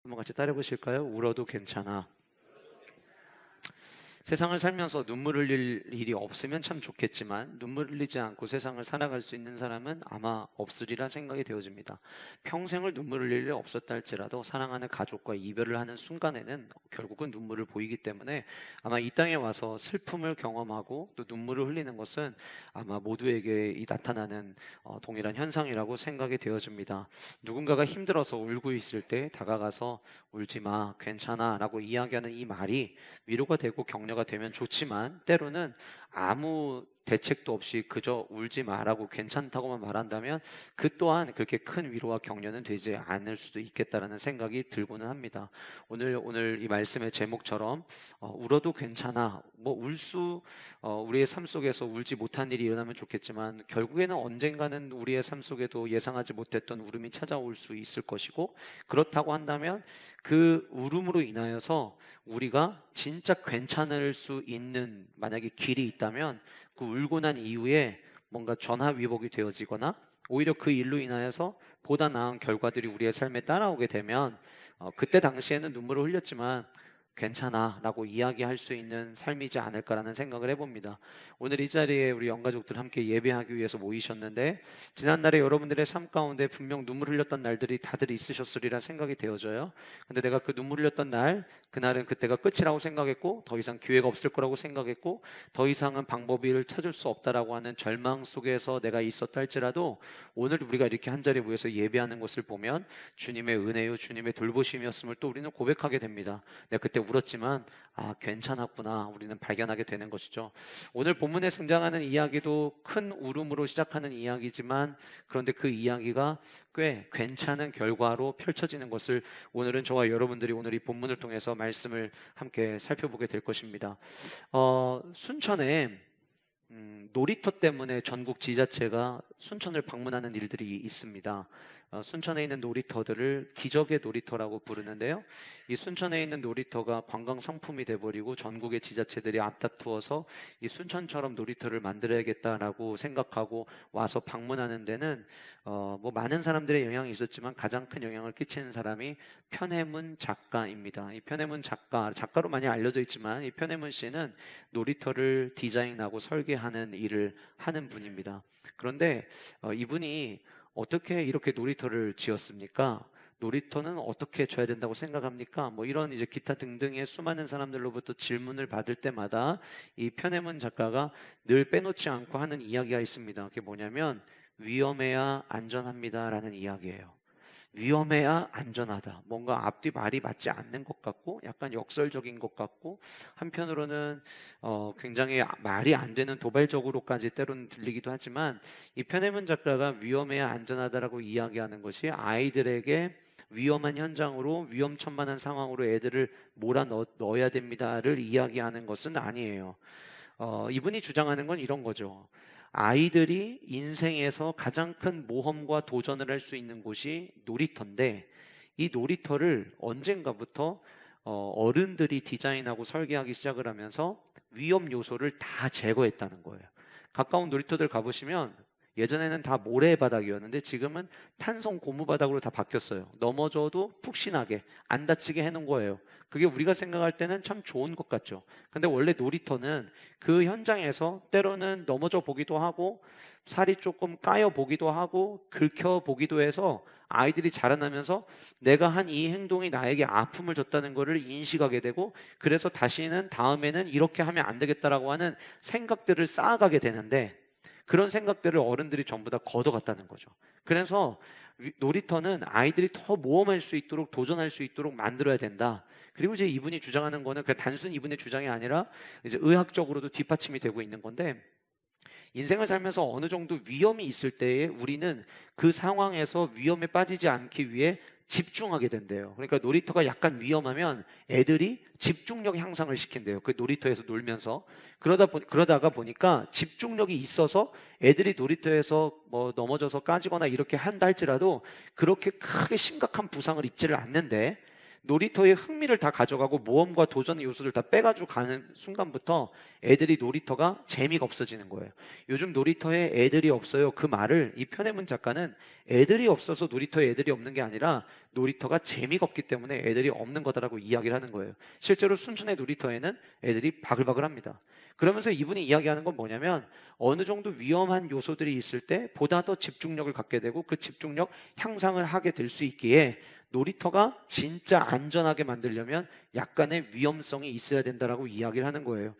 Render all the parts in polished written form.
한번 같이 따라해 보실까요? 울어도 괜찮아. 세상을 살면서 눈물 흘릴 일이 없으면 참 좋겠지만 눈물 흘리지 않고 세상을 살아갈 수 있는 사람은 아마 없으리라 생각이 되어집니다. 평생을 눈물 흘릴 일이 없었다 할지라도 사랑하는 가족과 이별을 하는 순간에는 결국은 눈물을 보이기 때문에 아마 이 땅에 와서 슬픔을 경험하고 또 눈물을 흘리는 것은 아마 모두에게 나타나는 동일한 현상이라고 생각이 되어집니다. 누군가가 힘들어서 울고 있을 때 다가가서 울지 마, 괜찮아 라고 이야기하는 이 말이 위로가 되고 격려가 되면 좋지만 때로는 아무 대책도 없이 그저 울지 마라고 괜찮다고만 말한다면 그 또한 그렇게 큰 위로와 격려는 되지 않을 수도 있겠다라는 생각이 들고는 합니다. 오늘 이 말씀의 제목처럼 울어도 괜찮아. 우리의 삶 속에서 울지 못한 일이 일어나면 좋겠지만 결국에는 언젠가는 우리의 삶 속에도 예상하지 못했던 울음이 찾아올 수 있을 것이고, 그렇다고 한다면 그 울음으로 인하여서 우리가 진짜 괜찮을 수 있는 만약에 길이 있다면 그 울고 난 이후에 뭔가 전화위복이 되어지거나 오히려 그 일로 인하여서 보다 나은 결과들이 우리의 삶에 따라오게 되면 그때 당시에는 눈물을 흘렸지만 괜찮아 라고 이야기할 수 있는 삶이지 않을까라는 생각을 해봅니다. 오늘 이 자리에 우리 영가족들 함께 예배하기 위해서 모이셨는데, 지난날에 여러분들의 삶 가운데 분명 눈물 흘렸던 날들이 다들 있으셨으리라 생각이 되어져요. 근데 내가 그 눈물 흘렸던 그날은 그때가 끝이라고 생각했고 더 이상 기회가 없을 거라고 생각했고 더 이상은 방법을 찾을 수 없다라고 하는 절망 속에서 내가 있었다 할지라도 오늘 우리가 이렇게 한 자리에 모여서 예배하는 것을 보면 주님의 은혜요 주님의 돌보심이었음을 또 우리는 고백하게 됩니다. 내가 그때 울었지만 괜찮았구나 우리는 발견하게 되는 것이죠. 오늘 본문에 등장하는 이야기도 큰 울음으로 시작하는 이야기지만 그런데 그 이야기가 꽤 괜찮은 결과로 펼쳐지는 것을 오늘은 저와 여러분들이 오늘 이 본문을 통해서 말씀을 함께 살펴보게 될 것입니다. 순천에 놀이터 때문에 전국 지자체가 순천을 방문하는 일들이 있습니다. 순천에 있는 놀이터들을 기적의 놀이터라고 부르는데요. 이 순천에 있는 놀이터가 관광 상품이 돼버리고 전국의 지자체들이 앞다투어서 이 순천처럼 놀이터를 만들어야겠다라고 생각하고 와서 방문하는 데는 많은 사람들의 영향이 있었지만 가장 큰 영향을 끼치는 사람이 편해문 작가입니다. 이 편해문 작가로 많이 알려져 있지만 이 편해문 씨는 놀이터를 디자인하고 설계하는 일을 하는 분입니다. 그런데 이분이 어떻게 이렇게 놀이터를 지었습니까? 놀이터는 어떻게 줘야 된다고 생각합니까? 이런 이제 기타 등등의 수많은 사람들로부터 질문을 받을 때마다 이 편해문 작가가 늘 빼놓지 않고 하는 이야기가 있습니다. 그게 뭐냐면 위험해야 안전합니다라는 이야기예요. 위험해야 안전하다. 뭔가 앞뒤 말이 맞지 않는 것 같고 약간 역설적인 것 같고 한편으로는 굉장히 말이 안 되는 도발적으로까지 때로는 들리기도 하지만 이 편해문 작가가 위험해야 안전하다라고 이야기하는 것이 아이들에게 위험한 현장으로 위험천만한 상황으로 애들을 몰아넣어야 됩니다를 이야기하는 것은 아니에요. 이분이 주장하는 건 이런 거죠. 아이들이 인생에서 가장 큰 모험과 도전을 할 수 있는 곳이 놀이터인데 이 놀이터를 언젠가부터 어른들이 디자인하고 설계하기 시작을 하면서 위험 요소를 다 제거했다는 거예요. 가까운 놀이터들 가보시면 예전에는 다 모래바닥이었는데 지금은 탄성 고무바닥으로 다 바뀌었어요. 넘어져도 푹신하게 안 다치게 해놓은 거예요. 그게 우리가 생각할 때는 참 좋은 것 같죠. 근데 원래 놀이터는 그 현장에서 때로는 넘어져 보기도 하고 살이 조금 까여 보기도 하고 긁혀 보기도 해서 아이들이 자라나면서 내가 한 이 행동이 나에게 아픔을 줬다는 것을 인식하게 되고 그래서 다음에는 이렇게 하면 안 되겠다라고 하는 생각들을 쌓아가게 되는데 그런 생각들을 어른들이 전부 다 걷어갔다는 거죠. 그래서 놀이터는 아이들이 더 모험할 수 있도록 도전할 수 있도록 만들어야 된다. 그리고 이제 이분이 주장하는 거는 그 단순 이분의 주장이 아니라 이제 의학적으로도 뒷받침이 되고 있는 건데 인생을 살면서 어느 정도 위험이 있을 때에 우리는 그 상황에서 위험에 빠지지 않기 위해 집중하게 된대요. 그러니까 놀이터가 약간 위험하면 애들이 집중력 향상을 시킨대요. 그 놀이터에서 놀면서 그러다가 보니까 집중력이 있어서 애들이 놀이터에서 넘어져서 까지거나 이렇게 한다 할지라도 그렇게 크게 심각한 부상을 입지를 않는데 놀이터의 흥미를 다 가져가고 모험과 도전의 요소를 다 빼가지고 가는 순간부터 애들이 놀이터가 재미가 없어지는 거예요. 요즘 놀이터에 애들이 없어요. 그 말을 이 편혜문 작가는 애들이 없어서 놀이터에 애들이 없는 게 아니라 놀이터가 재미가 없기 때문에 애들이 없는 거다라고 이야기를 하는 거예요. 실제로 순천의 놀이터에는 애들이 바글바글합니다. 그러면서 이분이 이야기하는 건 뭐냐면 어느 정도 위험한 요소들이 있을 때 보다 더 집중력을 갖게 되고 그 집중력 향상을 하게 될 수 있기에 놀이터가 진짜 안전하게 만들려면 약간의 위험성이 있어야 된다라고 이야기를 하는 거예요.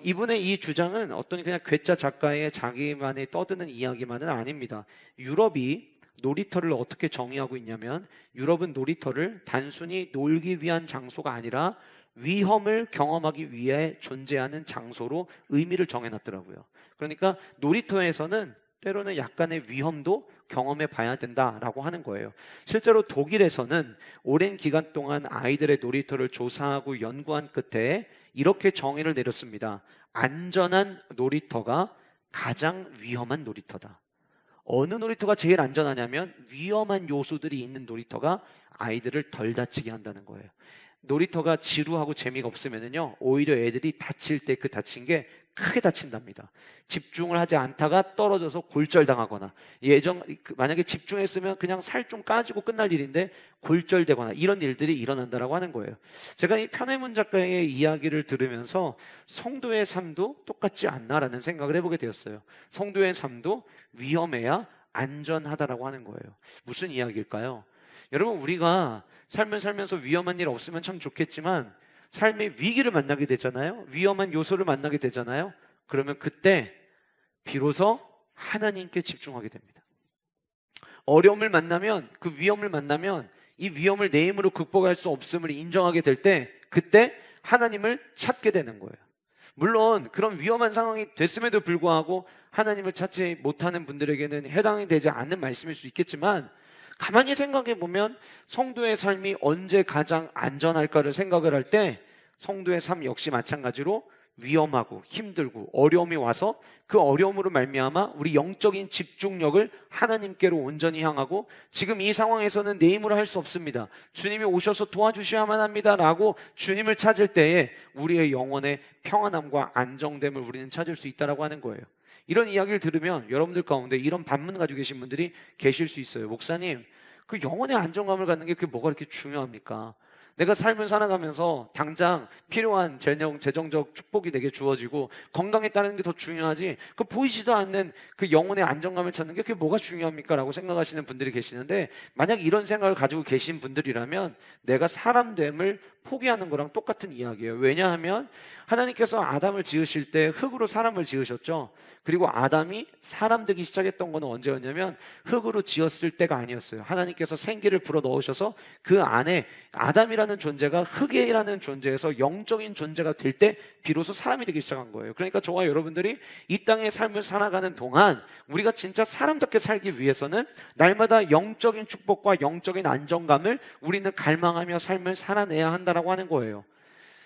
이분의 이 주장은 어떤 그냥 괴짜 작가의 자기만의 떠드는 이야기만은 아닙니다. 유럽이 놀이터를 어떻게 정의하고 있냐면 유럽은 놀이터를 단순히 놀기 위한 장소가 아니라 위험을 경험하기 위해 존재하는 장소로 의미를 정해놨더라고요. 그러니까 놀이터에서는 때로는 약간의 위험도 경험해 봐야 된다라고 하는 거예요. 실제로 독일에서는 오랜 기간 동안 아이들의 놀이터를 조사하고 연구한 끝에 이렇게 정의를 내렸습니다. 안전한 놀이터가 가장 위험한 놀이터다. 어느 놀이터가 제일 안전하냐면 위험한 요소들이 있는 놀이터가 아이들을 덜 다치게 한다는 거예요. 놀이터가 지루하고 재미가 없으면요 오히려 애들이 다칠 때 그 다친 게 크게 다친답니다. 집중을 하지 않다가 떨어져서 골절당하거나 만약에 집중했으면 그냥 살 좀 까지고 끝날 일인데 골절되거나 이런 일들이 일어난다라고 하는 거예요. 제가 이 편혜문 작가의 이야기를 들으면서 성도의 삶도 똑같지 않나라는 생각을 해보게 되었어요. 성도의 삶도 위험해야 안전하다라고 하는 거예요. 무슨 이야기일까요? 여러분, 우리가 삶을 살면서 위험한 일 없으면 참 좋겠지만 삶의 위기를 만나게 되잖아요. 위험한 요소를 만나게 되잖아요. 그러면 그때 비로소 하나님께 집중하게 됩니다. 어려움을 만나면, 그 위험을 만나면 이 위험을 내 힘으로 극복할 수 없음을 인정하게 될 때 그때 하나님을 찾게 되는 거예요. 물론 그런 위험한 상황이 됐음에도 불구하고 하나님을 찾지 못하는 분들에게는 해당이 되지 않는 말씀일 수 있겠지만 가만히 생각해 보면 성도의 삶이 언제 가장 안전할까를 생각을 할 때 성도의 삶 역시 마찬가지로 위험하고 힘들고 어려움이 와서 그 어려움으로 말미암아 우리 영적인 집중력을 하나님께로 온전히 향하고 지금 이 상황에서는 내 힘으로 할 수 없습니다. 주님이 오셔서 도와주셔야만 합니다 라고 주님을 찾을 때에 우리의 영혼의 평안함과 안정됨을 우리는 찾을 수 있다고 하는 거예요. 이런 이야기를 들으면 여러분들 가운데 이런 반문 가지고 계신 분들이 계실 수 있어요. 목사님, 그 영혼의 안정감을 갖는 게 그게 뭐가 그렇게 중요합니까? 내가 삶을 살아가면서 당장 필요한 재정적 축복이 내게 주어지고 건강에 따르는 게 더 중요하지 그 보이지도 않는 그 영혼의 안정감을 찾는 게 그게 뭐가 중요합니까? 라고 생각하시는 분들이 계시는데 만약 이런 생각을 가지고 계신 분들이라면 내가 사람됨을 포기하는 거랑 똑같은 이야기예요. 왜냐하면 하나님께서 아담을 지으실 때 흙으로 사람을 지으셨죠. 그리고 아담이 사람 되기 시작했던 건 언제였냐면 흙으로 지었을 때가 아니었어요. 하나님께서 생기를 불어넣으셔서 그 안에 아담이라는 존재가 흙이라는 존재에서 영적인 존재가 될 때 비로소 사람이 되기 시작한 거예요. 그러니까 저와 여러분들이 이 땅의 삶을 살아가는 동안 우리가 진짜 사람답게 살기 위해서는 날마다 영적인 축복과 영적인 안정감을 우리는 갈망하며 삶을 살아내야 한다라고 하는 거예요.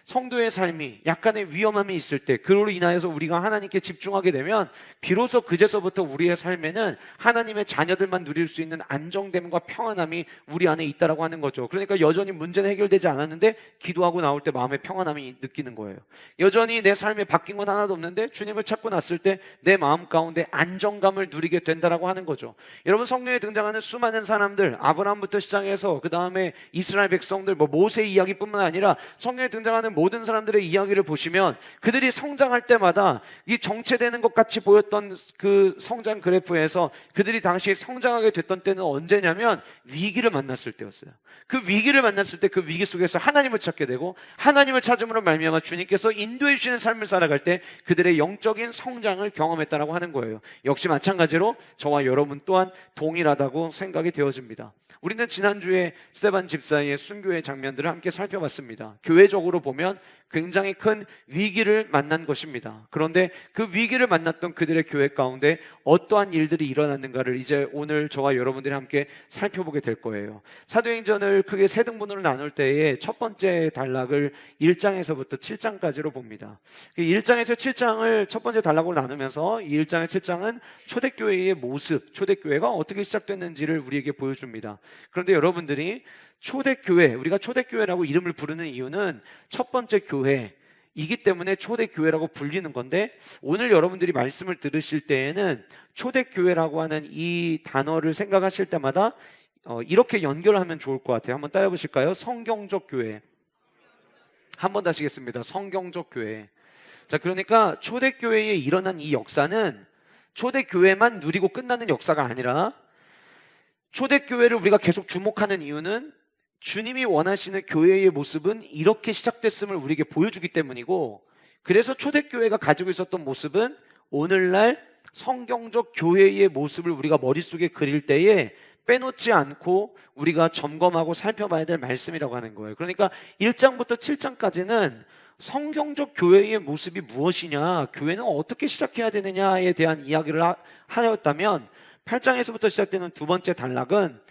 성도의 삶이 약간의 위험함이 있을 때 그로 인하여서 우리가 하나님께 집중하게 되면 비로소 그제서부터 우리의 삶에는 하나님의 자녀들만 누릴 수 있는 안정됨과 평안함이 우리 안에 있다라고 하는 거죠. 그러니까 여전히 문제는 해결되지 않았는데 기도하고 나올 때 마음의 평안함이 느끼는 거예요. 여전히 내 삶에 바뀐 건 하나도 없는데 주님을 찾고 났을 때 내 마음 가운데 안정감을 누리게 된다라고 하는 거죠. 여러분, 성경에 등장하는 수많은 사람들, 아브라함부터 시작해서 그 다음에 이스라엘 백성들, 모세 이야기뿐만 아니라 성경에 등장하는 모든 사람들의 이야기를 보시면 그들이 성장할 때마다 이 정체되는 것 같이 보였던 그 성장 그래프에서 그들이 당시 성장하게 됐던 때는 언제냐면 위기를 만났을 때였어요. 그 위기를 만났을 때 그 위기 속에서 하나님을 찾게 되고 하나님을 찾음으로 말미암아 주님께서 인도해 주시는 삶을 살아갈 때 그들의 영적인 성장을 경험했다라고 하는 거예요. 역시 마찬가지로 저와 여러분 또한 동일하다고 생각이 되어집니다. 우리는 지난주에 스데반 집사의 순교의 장면들을 함께 살펴봤습니다. 교회적으로 보면 굉장히 큰 위기를 만난 것입니다. 그런데 그 위기를 만났던 그들의 교회 가운데 어떠한 일들이 일어났는가를 이제 오늘 저와 여러분들이 함께 살펴보게 될 거예요. 사도행전을 크게 세 등분으로 나눌 때에 첫 번째 단락을 1장에서부터 7장까지로 봅니다. 1장에서 7장을 첫 번째 단락으로 나누면서 이 1장의 7장은 초대교회의 모습, 초대교회가 어떻게 시작됐는지를 우리에게 보여줍니다. 그런데 여러분들이 초대교회, 우리가 초대교회라고 이름을 부르는 이유는 첫 번째 교회이기 때문에 초대교회라고 불리는 건데, 오늘 여러분들이 말씀을 들으실 때에는 초대교회라고 하는 이 단어를 생각하실 때마다 이렇게 연결하면 좋을 것 같아요. 한번 따라해 보실까요? 성경적 교회. 한번 다시 하겠습니다. 성경적 교회. 자, 그러니까 초대교회에 일어난 이 역사는 초대교회만 누리고 끝나는 역사가 아니라, 초대교회를 우리가 계속 주목하는 이유는 주님이 원하시는 교회의 모습은 이렇게 시작됐음을 우리에게 보여주기 때문이고, 그래서 초대교회가 가지고 있었던 모습은 오늘날 성경적 교회의 모습을 우리가 머릿속에 그릴 때에 빼놓지 않고 우리가 점검하고 살펴봐야 될 말씀이라고 하는 거예요. 그러니까 1장부터 7장까지는 성경적 교회의 모습이 무엇이냐, 교회는 어떻게 시작해야 되느냐에 대한 이야기를 하였다면, 8장에서부터 시작되는 두 번째 단락은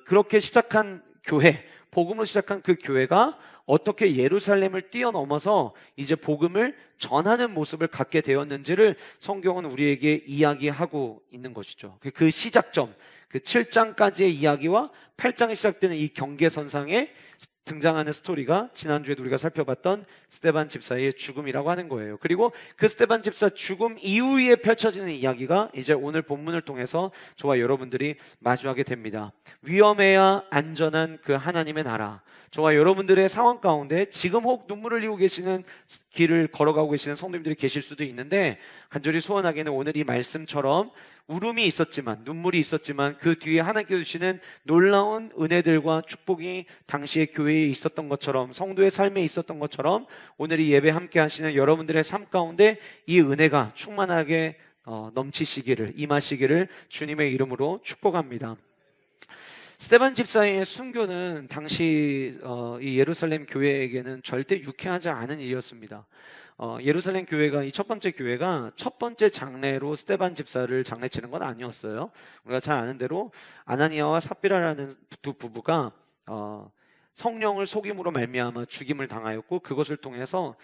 그렇게 시작한 교회, 복음으로 시작한 그 교회가 어떻게 예루살렘을 뛰어넘어서 이제 복음을 전하는 모습을 갖게 되었는지를 성경은 우리에게 이야기하고 있는 것이죠. 그 시작점, 그 7장까지의 이야기와 8장에 시작되는 이 경계선상에 등장하는 스토리가 지난주에도 우리가 살펴봤던 스데반 집사의 죽음이라고 하는 거예요. 그리고 그 스데반 집사 죽음 이후에 펼쳐지는 이야기가 이제 오늘 본문을 통해서 저와 여러분들이 마주하게 됩니다. 위험해야 안전한 그 하나님의 나라, 저와 여러분들의 상황 가운데 지금 혹 눈물을 흘리고 계시는, 길을 걸어가고 계시는 성도님들이 계실 수도 있는데, 간절히 소원하기는 오늘 이 말씀처럼 울음이 있었지만, 눈물이 있었지만 그 뒤에 하나님께 주시는 놀라운 은혜들과 축복이 당시의 교회에 있었던 것처럼, 성도의 삶에 있었던 것처럼 오늘 이 예배 함께 하시는 여러분들의 삶 가운데 이 은혜가 충만하게 넘치시기를, 임하시기를 주님의 이름으로 축복합니다. 스데반 집사의 순교는 당시 이 예루살렘 교회에게는 절대 유쾌하지 않은 일이었습니다. 예루살렘 교회가, 이 첫 번째 교회가 첫 번째 장례로 스데반 집사를 장례치는 건 아니었어요. 우리가 잘 아는 대로 아나니아와 삽비라라는 두 부부가 성령을 속임으로 말미암아 죽임을 당하였고, 그것을 통해서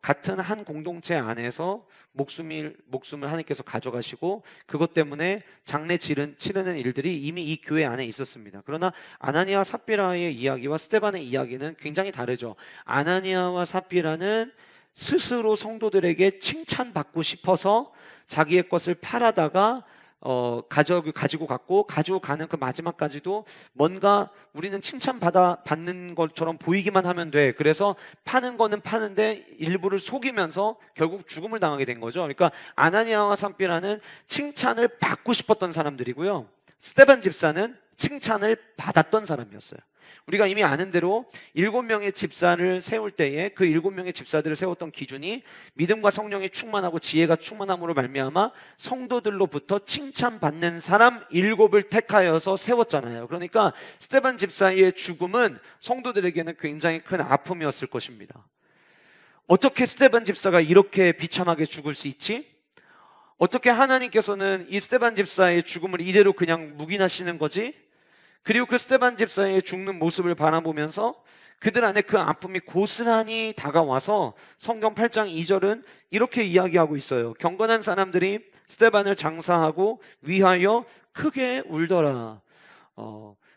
같은 한 공동체 안에서 목숨을 하나님께서 가져가시고, 그것 때문에 장례 치르는 일들이 이미 이 교회 안에 있었습니다. 그러나 아나니아 삽비라의 이야기와 스데반의 이야기는 굉장히 다르죠. 아나니아와 삽비라는 스스로 성도들에게 칭찬받고 싶어서 자기의 것을 팔아다가 가지고 가는 그 마지막까지도 뭔가 우리는 받는 것처럼 보이기만 하면 돼. 그래서 파는 거는 파는데 일부를 속이면서 결국 죽음을 당하게 된 거죠. 그러니까 아나니아와 삽비라는 칭찬을 받고 싶었던 사람들이고요, 스데반 집사는 칭찬을 받았던 사람이었어요. 우리가 이미 아는 대로 7명의 집사를 세울 때에 그 7명의 집사들을 세웠던 기준이 믿음과 성령이 충만하고 지혜가 충만함으로 말미암아 성도들로부터 칭찬받는 사람 7을 택하여서 세웠잖아요. 그러니까 스데반 집사의 죽음은 성도들에게는 굉장히 큰 아픔이었을 것입니다. 어떻게 스데반 집사가 이렇게 비참하게 죽을 수 있지? 어떻게 하나님께서는 이 스데반 집사의 죽음을 이대로 그냥 묵인하시는 거지? 그리고 그 스데반 집사의 죽는 모습을 바라보면서 그들 안에 그 아픔이 고스란히 다가와서 성경 8장 2절은 이렇게 이야기하고 있어요. 경건한 사람들이 스데반을 장사하고 위하여 크게 울더라.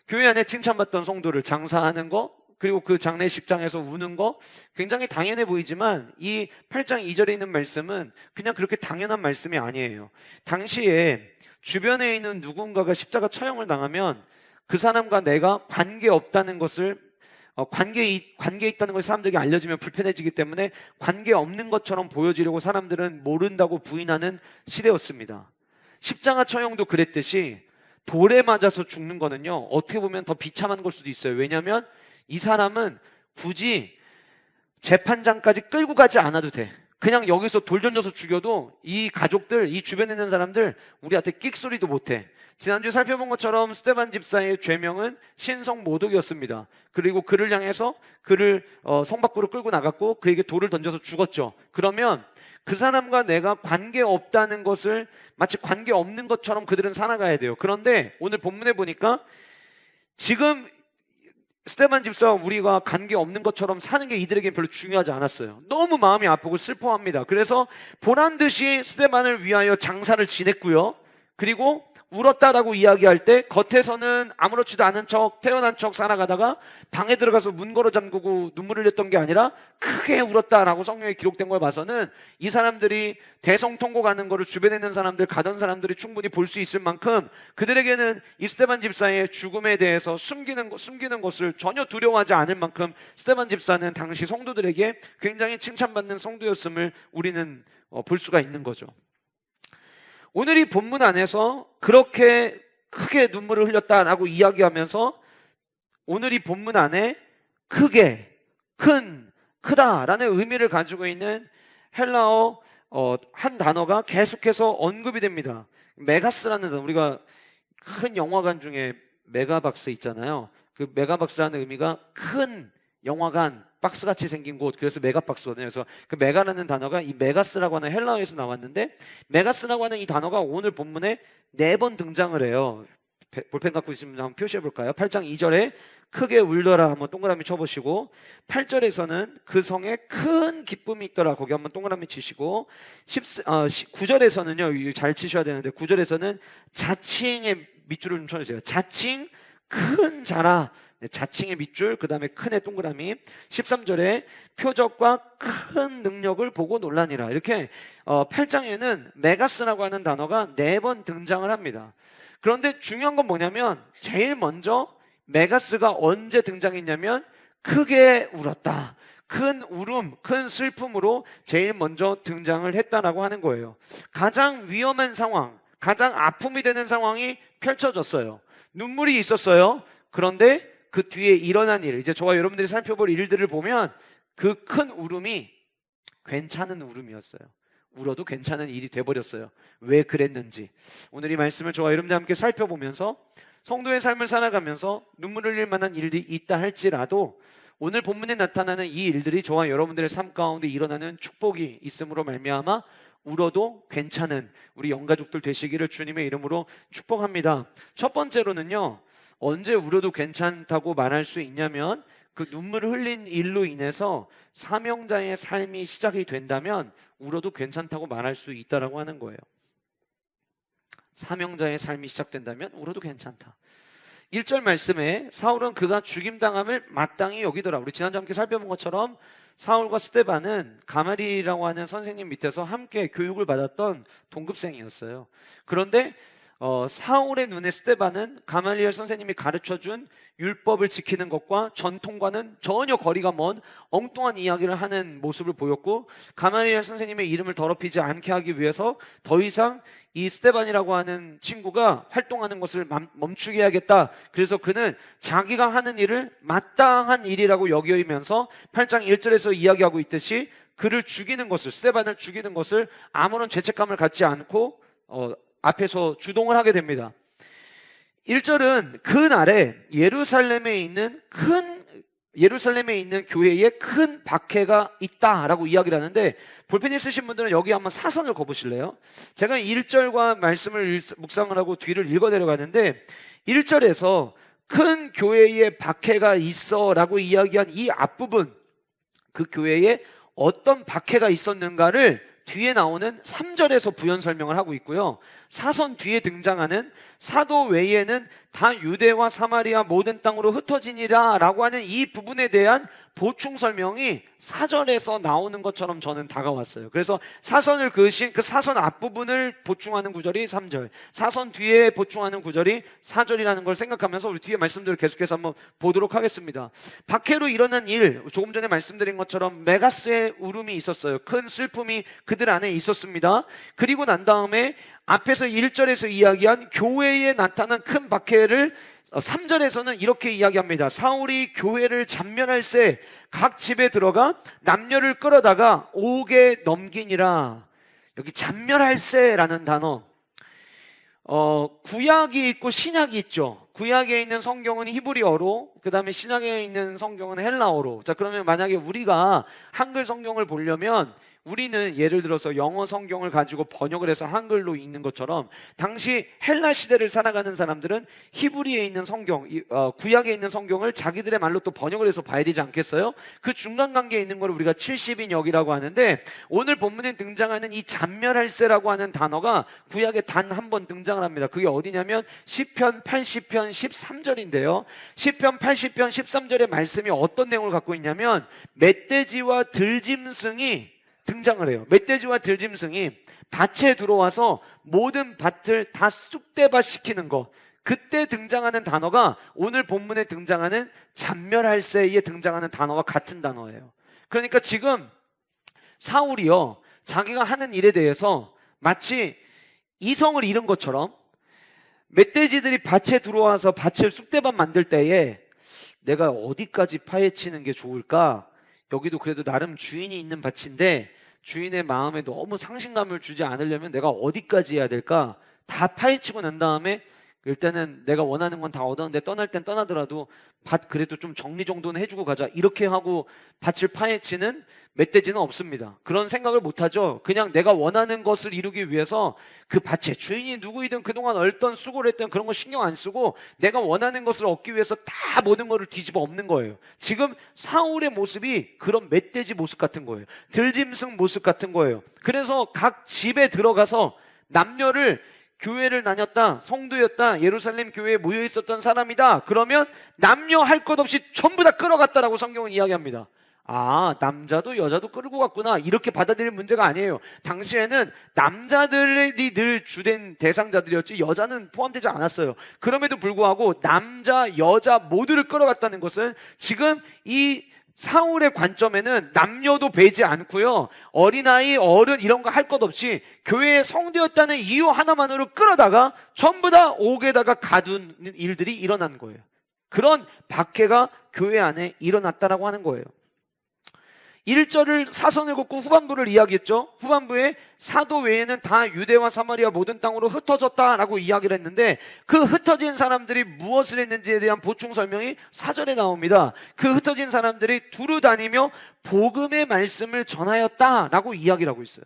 교회 안에 칭찬받던 성도를 장사하는 거, 그리고 그 장례식장에서 우는 거 굉장히 당연해 보이지만, 이 8장 2절에 있는 말씀은 그냥 그렇게 당연한 말씀이 아니에요. 당시에 주변에 있는 누군가가 십자가 처형을 당하면 그 사람과 내가 관계없다는 것을, 관계에 있다는 것을 사람들에게 알려지면 불편해지기 때문에 관계없는 것처럼 보여지려고 사람들은 모른다고 부인하는 시대였습니다. 십자가 처형도 그랬듯이 돌에 맞아서 죽는 거는요, 어떻게 보면 더 비참한 걸 수도 있어요. 왜냐하면 이 사람은 굳이 재판장까지 끌고 가지 않아도 돼. 그냥 여기서 돌 던져서 죽여도 이 가족들, 이 주변에 있는 사람들 우리한테 끽소리도 못해. 지난주에 살펴본 것처럼 스데반 집사의 죄명은 신성모독이었습니다. 그리고 그를 향해서 그를 성 밖으로 끌고 나갔고 그에게 돌을 던져서 죽었죠. 그러면 그 사람과 내가 관계없다는 것을 마치 관계없는 것처럼 그들은 살아가야 돼요. 그런데 오늘 본문에 보니까 지금 스데반 집사와 우리가 관계없는 것처럼 사는 게 이들에게는 별로 중요하지 않았어요. 너무 마음이 아프고 슬퍼합니다. 그래서 보란듯이 스데반을 위하여 장사를 지냈고요, 그리고 울었다라고 이야기할 때 겉에서는 아무렇지도 않은 척 태어난 척 살아가다가 방에 들어가서 문 걸어 잠그고 눈물을 흘렸던 게 아니라 크게 울었다라고 성경에 기록된 걸 봐서는 이 사람들이 대성통곡하는 거를 주변에 있는 사람들, 가던 사람들이 충분히 볼 수 있을 만큼 그들에게는 이 스데반 집사의 죽음에 대해서 숨기는 것을 전혀 두려워하지 않을 만큼 스데반 집사는 당시 성도들에게 굉장히 칭찬받는 성도였음을 우리는 볼 수가 있는 거죠. 오늘 이 본문 안에서 그렇게 크게 눈물을 흘렸다라고 이야기하면서 오늘 이 본문 안에 크게, 크다라는 의미를 가지고 있는 헬라어 한 단어가 계속해서 언급이 됩니다. 메가스라는 단어, 우리가 큰 영화관 중에 메가박스 있잖아요. 그 메가박스라는 의미가 큰 영화관, 박스같이 생긴 곳, 그래서 메가박스거든요. 그래서 그 메가라는 단어가 이 메가스라고 하는 헬라어에서 나왔는데, 메가스라고 하는 이 단어가 오늘 본문에 4번 등장을 해요. 볼펜 갖고 있으면 한번 표시해 볼까요? 8장 2절에 크게 울더라 한번 동그라미 쳐보시고, 8절에서는 그 성에 큰 기쁨이 있더라 거기 한번 동그라미 치시고, 9절에서는요 잘 치셔야 되는데 9절에서는 자칭의 밑줄을 좀 쳐주세요. 자칭 큰 자라, 자칭의 밑줄, 그 다음에 큰의 동그라미. 13절에 표적과 큰 능력을 보고 놀라니라. 이렇게 8장에는 메가스라고 하는 단어가 4번 등장을 합니다. 그런데 중요한 건 뭐냐면 제일 먼저 메가스가 언제 등장했냐면 크게 울었다, 큰 울음, 큰 슬픔으로 제일 먼저 등장을 했다라고 하는 거예요. 가장 위험한 상황, 가장 아픔이 되는 상황이 펼쳐졌어요. 눈물이 있었어요. 그런데 그 뒤에 일어난 일, 이제 저와 여러분들이 살펴볼 일들을 보면 그 큰 울음이 괜찮은 울음이었어요. 울어도 괜찮은 일이 돼버렸어요. 왜 그랬는지 오늘 이 말씀을 저와 여러분들 함께 살펴보면서 성도의 삶을 살아가면서 눈물 흘릴 만한 일이 있다 할지라도 오늘 본문에 나타나는 이 일들이 저와 여러분들의 삶 가운데 일어나는 축복이 있음으로 말미암아 울어도 괜찮은 우리 영가족들 되시기를 주님의 이름으로 축복합니다. 첫 번째로는요, 언제 울어도 괜찮다고 말할 수 있냐면 그 눈물을 흘린 일로 인해서 사명자의 삶이 시작이 된다면 울어도 괜찮다고 말할 수 있다라고 하는 거예요. 사명자의 삶이 시작된다면 울어도 괜찮다. 1절 말씀에 사울은 그가 죽임당함을 마땅히 여기더라. 우리 지난주에 함께 살펴본 것처럼 사울과 스데반은 가말리엘이라고 하는 선생님 밑에서 함께 교육을 받았던 동급생이었어요. 그런데 사울의 눈에 스데반은 가말리엘 선생님이 가르쳐준 율법을 지키는 것과 전통과는 전혀 거리가 먼 엉뚱한 이야기를 하는 모습을 보였고, 가말리엘 선생님의 이름을 더럽히지 않게 하기 위해서 더 이상 이 스데반이라고 하는 친구가 활동하는 것을 멈추게 해야겠다. 그래서 그는 자기가 하는 일을 마땅한 일이라고 여기면서 8장 1절에서 이야기하고 있듯이 그를 죽이는 것을, 스데반을 죽이는 것을 아무런 죄책감을 갖지 않고 앞에서 주동을 하게 됩니다. 1절은 그날에 예루살렘에 있는 교회에 큰 박해가 있다라고 이야기를 하는데, 볼펜을 쓰신 분들은 여기 한번 사선을 거보실래요? 제가 1절과 말씀을 묵상을 하고 뒤를 읽어 내려가는데 1절에서 큰 교회에 박해가 있어 라고 이야기한 이 앞부분, 그 교회에 어떤 박해가 있었는가를 뒤에 나오는 3절에서 부연 설명을 하고 있고요. 사선 뒤에 등장하는 사도 외에는 다 유대와 사마리아 모든 땅으로 흩어지니라 라고 하는 이 부분에 대한 보충 설명이 4절에서 나오는 것처럼 저는 다가왔어요. 그래서 사선을 그으신 그 사선 앞부분을 보충하는 구절이 3절, 사선 뒤에 보충하는 구절이 4절이라는 걸 생각하면서 우리 뒤에 말씀들을 계속해서 한번 보도록 하겠습니다. 박해로 일어난 일, 조금 전에 말씀드린 것처럼 메가스의 울음이 있었어요. 큰 슬픔이 그들 안에 있었습니다. 그리고 난 다음에 앞에서 1절에서 이야기한 교회에 나타난 큰 박해를 3절에서는 이렇게 이야기합니다. 사울이 교회를 잔멸할새 각 집에 들어가 남녀를 끌어다가 옥에 넘기니라. 여기 잔멸할새라는 단어, 구약이 있고 신약이 있죠. 구약에 있는 성경은 히브리어로, 그 다음에 신약에 있는 성경은 헬라어로. 자, 그러면 만약에 우리가 한글 성경을 보려면 우리는 예를 들어서 영어 성경을 가지고 번역을 해서 한글로 읽는 것처럼 당시 헬라 시대를 살아가는 사람들은 히브리에 있는 성경, 구약에 있는 성경을 자기들의 말로 또 번역을 해서 봐야 되지 않겠어요? 그 중간 관계에 있는 걸 우리가 70인역이라고 하는데, 오늘 본문에 등장하는 이 잔멸할세라고 하는 단어가 구약에 단 한 번 등장을 합니다. 그게 어디냐면 시편 80편 13절인데요. 시편 80편 13절의 말씀이 어떤 내용을 갖고 있냐면 멧돼지와 들짐승이 등장을 해요. 멧돼지와 들짐승이 밭에 들어와서 모든 밭을 다 쑥대밭 시키는 것, 그때 등장하는 단어가 오늘 본문에 등장하는 잔멸할세에 등장하는 단어와 같은 단어예요. 그러니까 지금 사울이요, 자기가 하는 일에 대해서 마치 이성을 잃은 것처럼 멧돼지들이 밭에 들어와서 밭을 쑥대밭 만들 때에 내가 어디까지 파헤치는 게 좋을까? 여기도 그래도 나름 주인이 있는 밭인데 주인의 마음에 너무 상실감을 주지 않으려면 내가 어디까지 해야 될까? 다 파헤치고 난 다음에 일단은 내가 원하는 건 다 얻었는데 떠날 땐 떠나더라도 밭 그래도 좀 정리 정도는 해주고 가자, 이렇게 하고 밭을 파헤치는 멧돼지는 없습니다. 그런 생각을 못하죠. 그냥 내가 원하는 것을 이루기 위해서 그 밭의 주인이 누구이든 그동안 얼던 수고를 했던 그런 거 신경 안 쓰고 내가 원하는 것을 얻기 위해서 다 모든 것을 뒤집어 엎는 거예요. 지금 사울의 모습이 그런 멧돼지 모습 같은 거예요. 들짐승 모습 같은 거예요. 그래서 각 집에 들어가서 남녀를, 교회를 다녔다, 성도였다, 예루살렘 교회에 모여 있었던 사람이다, 그러면 남녀 할 것 없이 전부 다 끌어갔다라고 성경은 이야기합니다. 아, 남자도 여자도 끌고 갔구나, 이렇게 받아들일 문제가 아니에요. 당시에는 남자들이 늘 주된 대상자들이었지 여자는 포함되지 않았어요. 그럼에도 불구하고 남자, 여자 모두를 끌어갔다는 것은 지금 이 사울의 관점에는 남녀도 배지 않고요, 어린아이, 어른 이런 거 할 것 없이 교회의 성도였다는 이유 하나만으로 끌어다가 전부 다 옥에다가 가두는 일들이 일어난 거예요. 그런 박해가 교회 안에 일어났다라고 하는 거예요. 1절을 사선을 긋고 후반부를 이야기했죠. 후반부에 사도 외에는 다 유대와 사마리아 모든 땅으로 흩어졌다라고 이야기를 했는데, 그 흩어진 사람들이 무엇을 했는지에 대한 보충 설명이 4절에 나옵니다. 그 흩어진 사람들이 두루 다니며 복음의 말씀을 전하였다라고 이야기를 하고 있어요.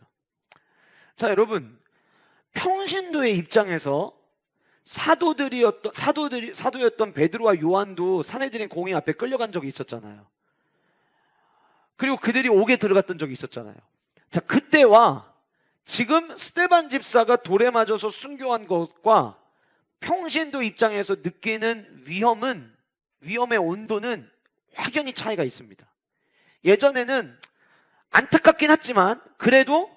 자, 여러분, 평신도의 입장에서 사도였던 베드로와 요한도 사내들인 공의 앞에 끌려간 적이 있었잖아요. 그리고 그들이 옥에 들어갔던 적이 있었잖아요. 자, 그때와 지금 스데반 집사가 돌에 맞아서 순교한 것과 평신도 입장에서 느끼는 위험의 온도는 확연히 차이가 있습니다. 예전에는 안타깝긴 했지만 그래도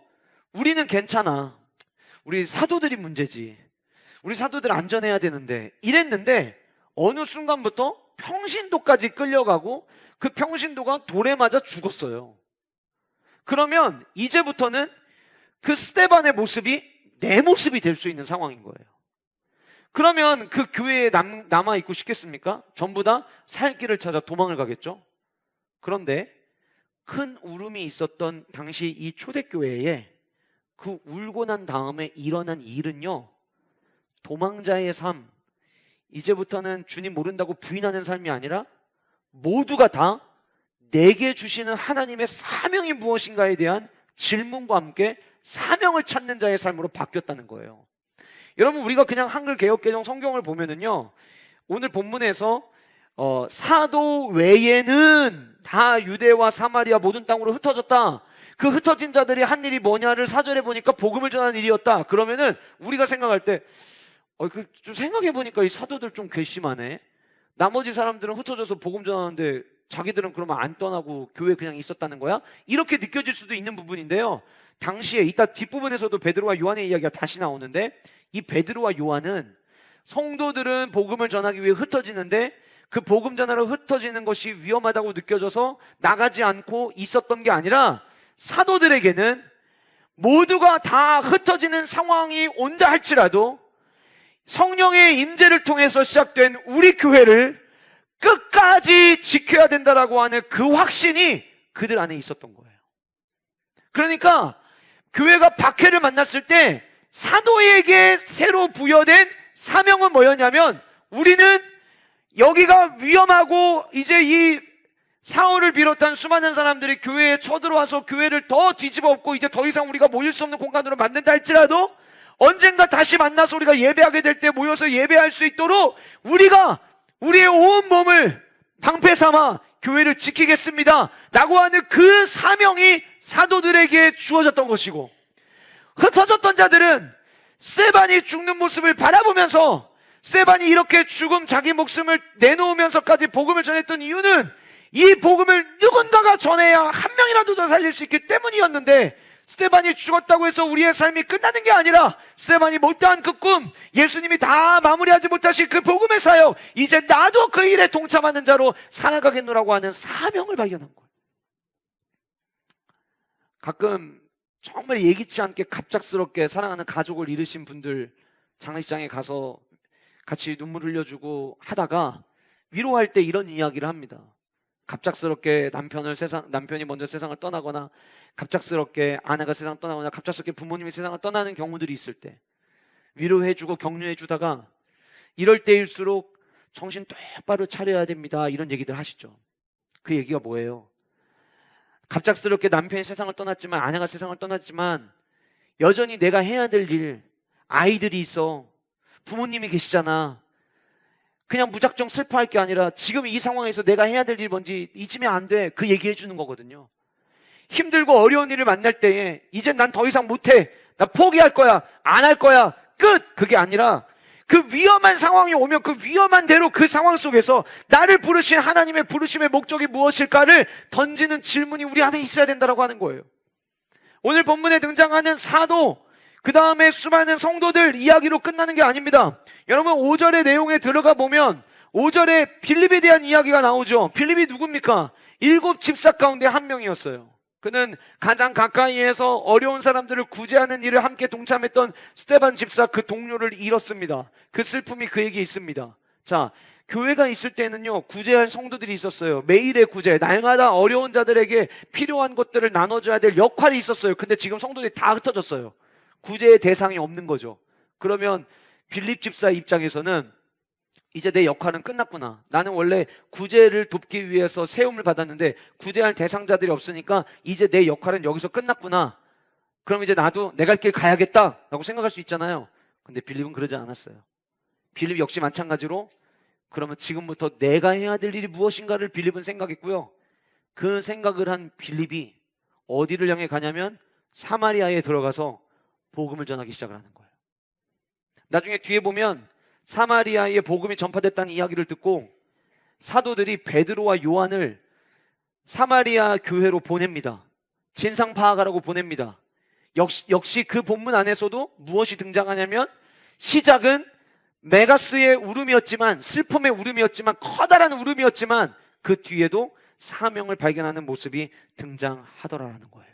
우리는 괜찮아, 우리 사도들이 문제지, 우리 사도들 안전해야 되는데 이랬는데, 어느 순간부터 평신도까지 끌려가고 그 평신도가 돌에 맞아 죽었어요. 그러면 이제부터는 그 스데반의 모습이 내 모습이 될 수 있는 상황인 거예요. 그러면 그 교회에 남아있고 싶겠습니까? 전부 다 살 길을 찾아 도망을 가겠죠. 그런데 큰 울음이 있었던 당시 이 초대교회에 그 울고 난 다음에 일어난 일은요, 도망자의 삶, 이제부터는 주님 모른다고 부인하는 삶이 아니라 모두가 다 내게 주시는 하나님의 사명이 무엇인가에 대한 질문과 함께 사명을 찾는 자의 삶으로 바뀌었다는 거예요. 여러분, 우리가 그냥 한글 개역개정 성경을 보면은요, 오늘 본문에서 사도 외에는 다 유대와 사마리아 모든 땅으로 흩어졌다, 그 흩어진 자들이 한 일이 뭐냐를 4절에 보니까 복음을 전하는 일이었다. 그러면은 우리가 생각할 때 좀 생각해보니까 이 사도들 좀 괘씸하네. 나머지 사람들은 흩어져서 복음 전하는데 자기들은 그러면 안 떠나고 교회에 그냥 있었다는 거야? 이렇게 느껴질 수도 있는 부분인데요, 당시에 이따 뒷부분에서도 베드로와 요한의 이야기가 다시 나오는데, 이 베드로와 요한은 성도들은 복음을 전하기 위해 흩어지는데 그 복음 전하러 흩어지는 것이 위험하다고 느껴져서 나가지 않고 있었던 게 아니라, 사도들에게는 모두가 다 흩어지는 상황이 온다 할지라도 성령의 임재를 통해서 시작된 우리 교회를 끝까지 지켜야 된다라고 하는 그 확신이 그들 안에 있었던 거예요. 그러니까 교회가 박해를 만났을 때 사도에게 새로 부여된 사명은 뭐였냐면, 우리는 여기가 위험하고 이제 이 사울을 비롯한 수많은 사람들이 교회에 쳐들어와서 교회를 더 뒤집어 엎고 이제 더 이상 우리가 모일 수 없는 공간으로 만든다 할지라도 언젠가 다시 만나서 우리가 예배하게 될 때 모여서 예배할 수 있도록 우리가 우리의 온 몸을 방패 삼아 교회를 지키겠습니다 라고 하는 그 사명이 사도들에게 주어졌던 것이고, 흩어졌던 자들은 스데반이 죽는 모습을 바라보면서 스데반이 이렇게 죽음 자기 목숨을 내놓으면서까지 복음을 전했던 이유는 이 복음을 누군가가 전해야 한 명이라도 더 살릴 수 있기 때문이었는데, 스데반이 죽었다고 해서 우리의 삶이 끝나는 게 아니라 스데반이 못다한 그 꿈, 예수님이 다 마무리하지 못하신 그 복음의 사역, 이제 나도 그 일에 동참하는 자로 살아가겠노라고 하는 사명을 발견한 거예요. 가끔 정말 예기치 않게 갑작스럽게 사랑하는 가족을 잃으신 분들 장례식장에 가서 같이 눈물 흘려주고 하다가 위로할 때 이런 이야기를 합니다. 갑작스럽게 남편이 먼저 세상을 떠나거나, 갑작스럽게 아내가 세상을 떠나거나, 갑작스럽게 부모님이 세상을 떠나는 경우들이 있을 때 위로해주고 격려해주다가 이럴 때일수록 정신 똑바로 차려야 됩니다, 이런 얘기들 하시죠. 그 얘기가 뭐예요? 갑작스럽게 남편이 세상을 떠났지만, 아내가 세상을 떠났지만 여전히 내가 해야 될 일, 아이들이 있어, 부모님이 계시잖아. 그냥 무작정 슬퍼할 게 아니라 지금 이 상황에서 내가 해야 될 일이 뭔지 잊으면 안 돼. 그 얘기해 주는 거거든요. 힘들고 어려운 일을 만날 때에 이제 난 더 이상 못해, 나 포기할 거야, 안 할 거야, 끝! 그게 아니라 그 위험한 상황이 오면 그 위험한 대로 그 상황 속에서 나를 부르신 하나님의 부르심의 목적이 무엇일까를 던지는 질문이 우리 안에 있어야 된다고 하는 거예요. 오늘 본문에 등장하는 사도, 그 다음에 수많은 성도들 이야기로 끝나는 게 아닙니다. 여러분 5절의 내용에 들어가 보면 5절에 빌립에 대한 이야기가 나오죠. 빌립이 누굽니까? 7 집사 가운데 한 명이었어요. 그는 가장 가까이에서 어려운 사람들을 구제하는 일을 함께 동참했던 스데반 집사, 그 동료를 잃었습니다. 그 슬픔이 그에게 있습니다. 자, 교회가 있을 때는요, 구제할 성도들이 있었어요. 매일의 구제, 날마다 어려운 자들에게 필요한 것들을 나눠줘야 될 역할이 있었어요. 근데 지금 성도들이 다 흩어졌어요. 구제의 대상이 없는 거죠. 그러면 빌립 집사 입장에서는 이제 내 역할은 끝났구나. 나는 원래 구제를 돕기 위해서 세움을 받았는데 구제할 대상자들이 없으니까 이제 내 역할은 여기서 끝났구나. 그럼 이제 나도 내 갈 길 가야겠다 라고 생각할 수 있잖아요. 근데 빌립은 그러지 않았어요. 빌립 역시 마찬가지로 그러면 지금부터 내가 해야 될 일이 무엇인가를 빌립은 생각했고요. 그 생각을 한 빌립이 어디를 향해 가냐면 사마리아에 들어가서 복음을 전하기 시작을 하는 거예요. 나중에 뒤에 보면 사마리아에 복음이 전파됐다는 이야기를 듣고 사도들이 베드로와 요한을 사마리아 교회로 보냅니다. 진상 파악하라고 보냅니다. 역시 그 본문 안에서도 무엇이 등장하냐면 시작은 메가스의 울음이었지만, 슬픔의 울음이었지만, 커다란 울음이었지만 그 뒤에도 사명을 발견하는 모습이 등장하더라라는 거예요.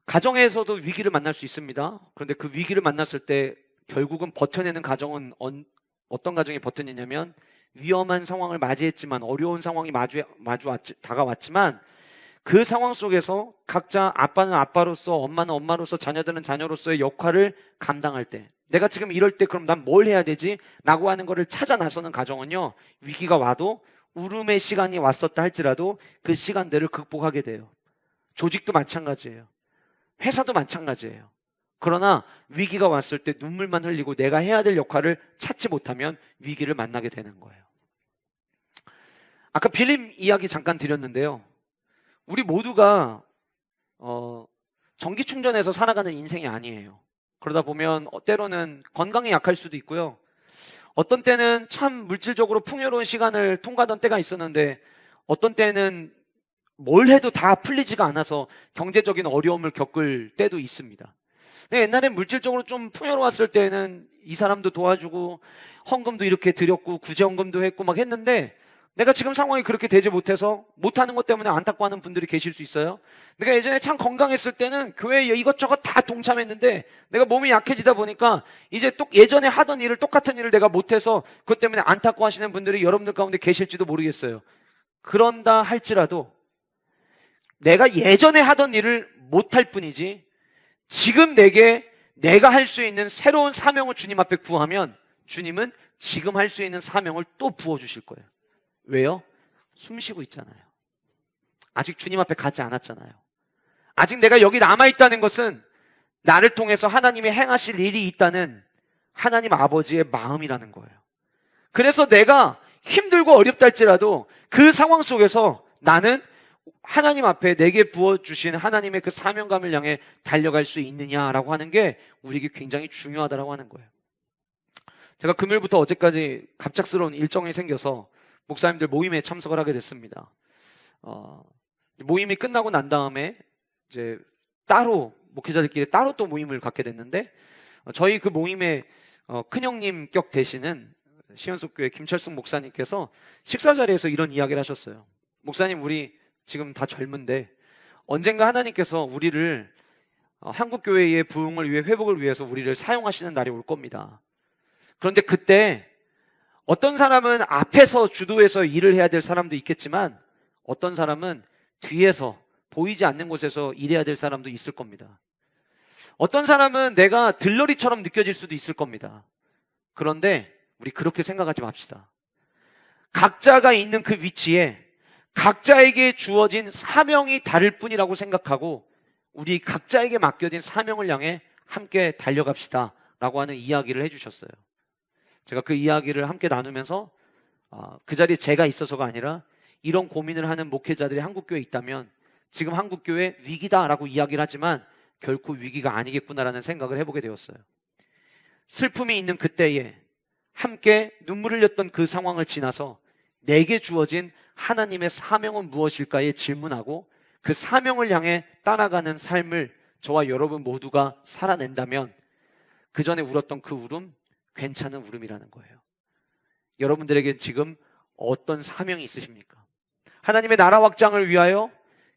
가정에서도 위기를 만날 수 있습니다. 그런데 그 위기를 만났을 때 결국은 버텨내는 가정은 어떤 가정이 버텨내냐면, 위험한 상황을 맞이했지만, 어려운 상황이 다가왔지만 그 상황 속에서 각자 아빠는 아빠로서, 엄마는 엄마로서, 자녀들은 자녀로서의 역할을 감당할 때, 내가 지금 이럴 때 그럼 난 뭘 해야 되지? 라고 하는 거를 찾아 나서는 가정은요, 위기가 와도 울음의 시간이 왔었다 할지라도 그 시간들을 극복하게 돼요. 조직도 마찬가지예요. 회사도 마찬가지예요. 그러나 위기가 왔을 때 눈물만 흘리고 내가 해야 될 역할을 찾지 못하면 위기를 만나게 되는 거예요. 아까 빌립 이야기 잠깐 드렸는데요. 우리 모두가 전기 충전해서 살아가는 인생이 아니에요. 그러다 보면 때로는 건강에 약할 수도 있고요. 어떤 때는 참 물질적으로 풍요로운 시간을 통과하던 때가 있었는데 어떤 때는 뭘 해도 다 풀리지가 않아서 경제적인 어려움을 겪을 때도 있습니다. 근데 옛날에 물질적으로 좀 풍요로웠을 때는 이 사람도 도와주고 헌금도 이렇게 드렸고 구제헌금도 했고 막 했는데, 내가 지금 상황이 그렇게 되지 못해서 못하는 것 때문에 안타까워하는 분들이 계실 수 있어요. 내가 예전에 참 건강했을 때는 교회에 이것저것 다 동참했는데 내가 몸이 약해지다 보니까 이제 또 예전에 하던 일을, 똑같은 일을 내가 못해서 그것 때문에 안타까워하시는 분들이 여러분들 가운데 계실지도 모르겠어요. 그런다 할지라도 내가 예전에 하던 일을 못할 뿐이지 지금 내가 할 수 있는 새로운 사명을 주님 앞에 구하면 주님은 지금 할 수 있는 사명을 또 부어주실 거예요. 왜요? 숨 쉬고 있잖아요. 아직 주님 앞에 가지 않았잖아요. 아직 내가 여기 남아있다는 것은 나를 통해서 하나님이 행하실 일이 있다는 하나님 아버지의 마음이라는 거예요. 그래서 내가 힘들고 어렵다 할지라도 그 상황 속에서 나는 하나님 앞에 내게 부어주신 하나님의 그 사명감을 향해 달려갈 수 있느냐라고 하는 게 우리에게 굉장히 중요하다고 하는 거예요. 제가 금요일부터 어제까지 갑작스러운 일정이 생겨서 목사님들 모임에 참석을 하게 됐습니다. 모임이 끝나고 난 다음에 이제 따로 목회자들끼리 따로 또 모임을 갖게 됐는데, 저희 그 모임에 큰형님 격 되시는 시연속교회 김철승 목사님께서 식사 자리에서 이런 이야기를 하셨어요. 목사님, 우리 지금 다 젊은데 언젠가 하나님께서 우리를 한국교회의 부흥을 위해, 회복을 위해서 우리를 사용하시는 날이 올 겁니다. 그런데 그때 어떤 사람은 앞에서 주도해서 일을 해야 될 사람도 있겠지만 어떤 사람은 뒤에서 보이지 않는 곳에서 일해야 될 사람도 있을 겁니다. 어떤 사람은 내가 들러리처럼 느껴질 수도 있을 겁니다. 그런데 우리 그렇게 생각하지 맙시다. 각자가 있는 그 위치에 각자에게 주어진 사명이 다를 뿐이라고 생각하고 우리 각자에게 맡겨진 사명을 향해 함께 달려갑시다 라고 하는 이야기를 해주셨어요. 제가 그 이야기를 함께 나누면서 그 자리에 제가 있어서가 아니라 이런 고민을 하는 목회자들이 한국교회에 있다면 지금 한국교회 위기다라고 이야기를 하지만 결코 위기가 아니겠구나라는 생각을 해보게 되었어요. 슬픔이 있는 그때에 함께 눈물을 흘렸던 그 상황을 지나서 내게 주어진 하나님의 사명은 무엇일까에 질문하고 그 사명을 향해 따라가는 삶을 저와 여러분 모두가 살아낸다면 그 전에 울었던 그 울음 괜찮은 울음이라는 거예요. 여러분들에게 지금 어떤 사명이 있으십니까? 하나님의 나라 확장을 위하여,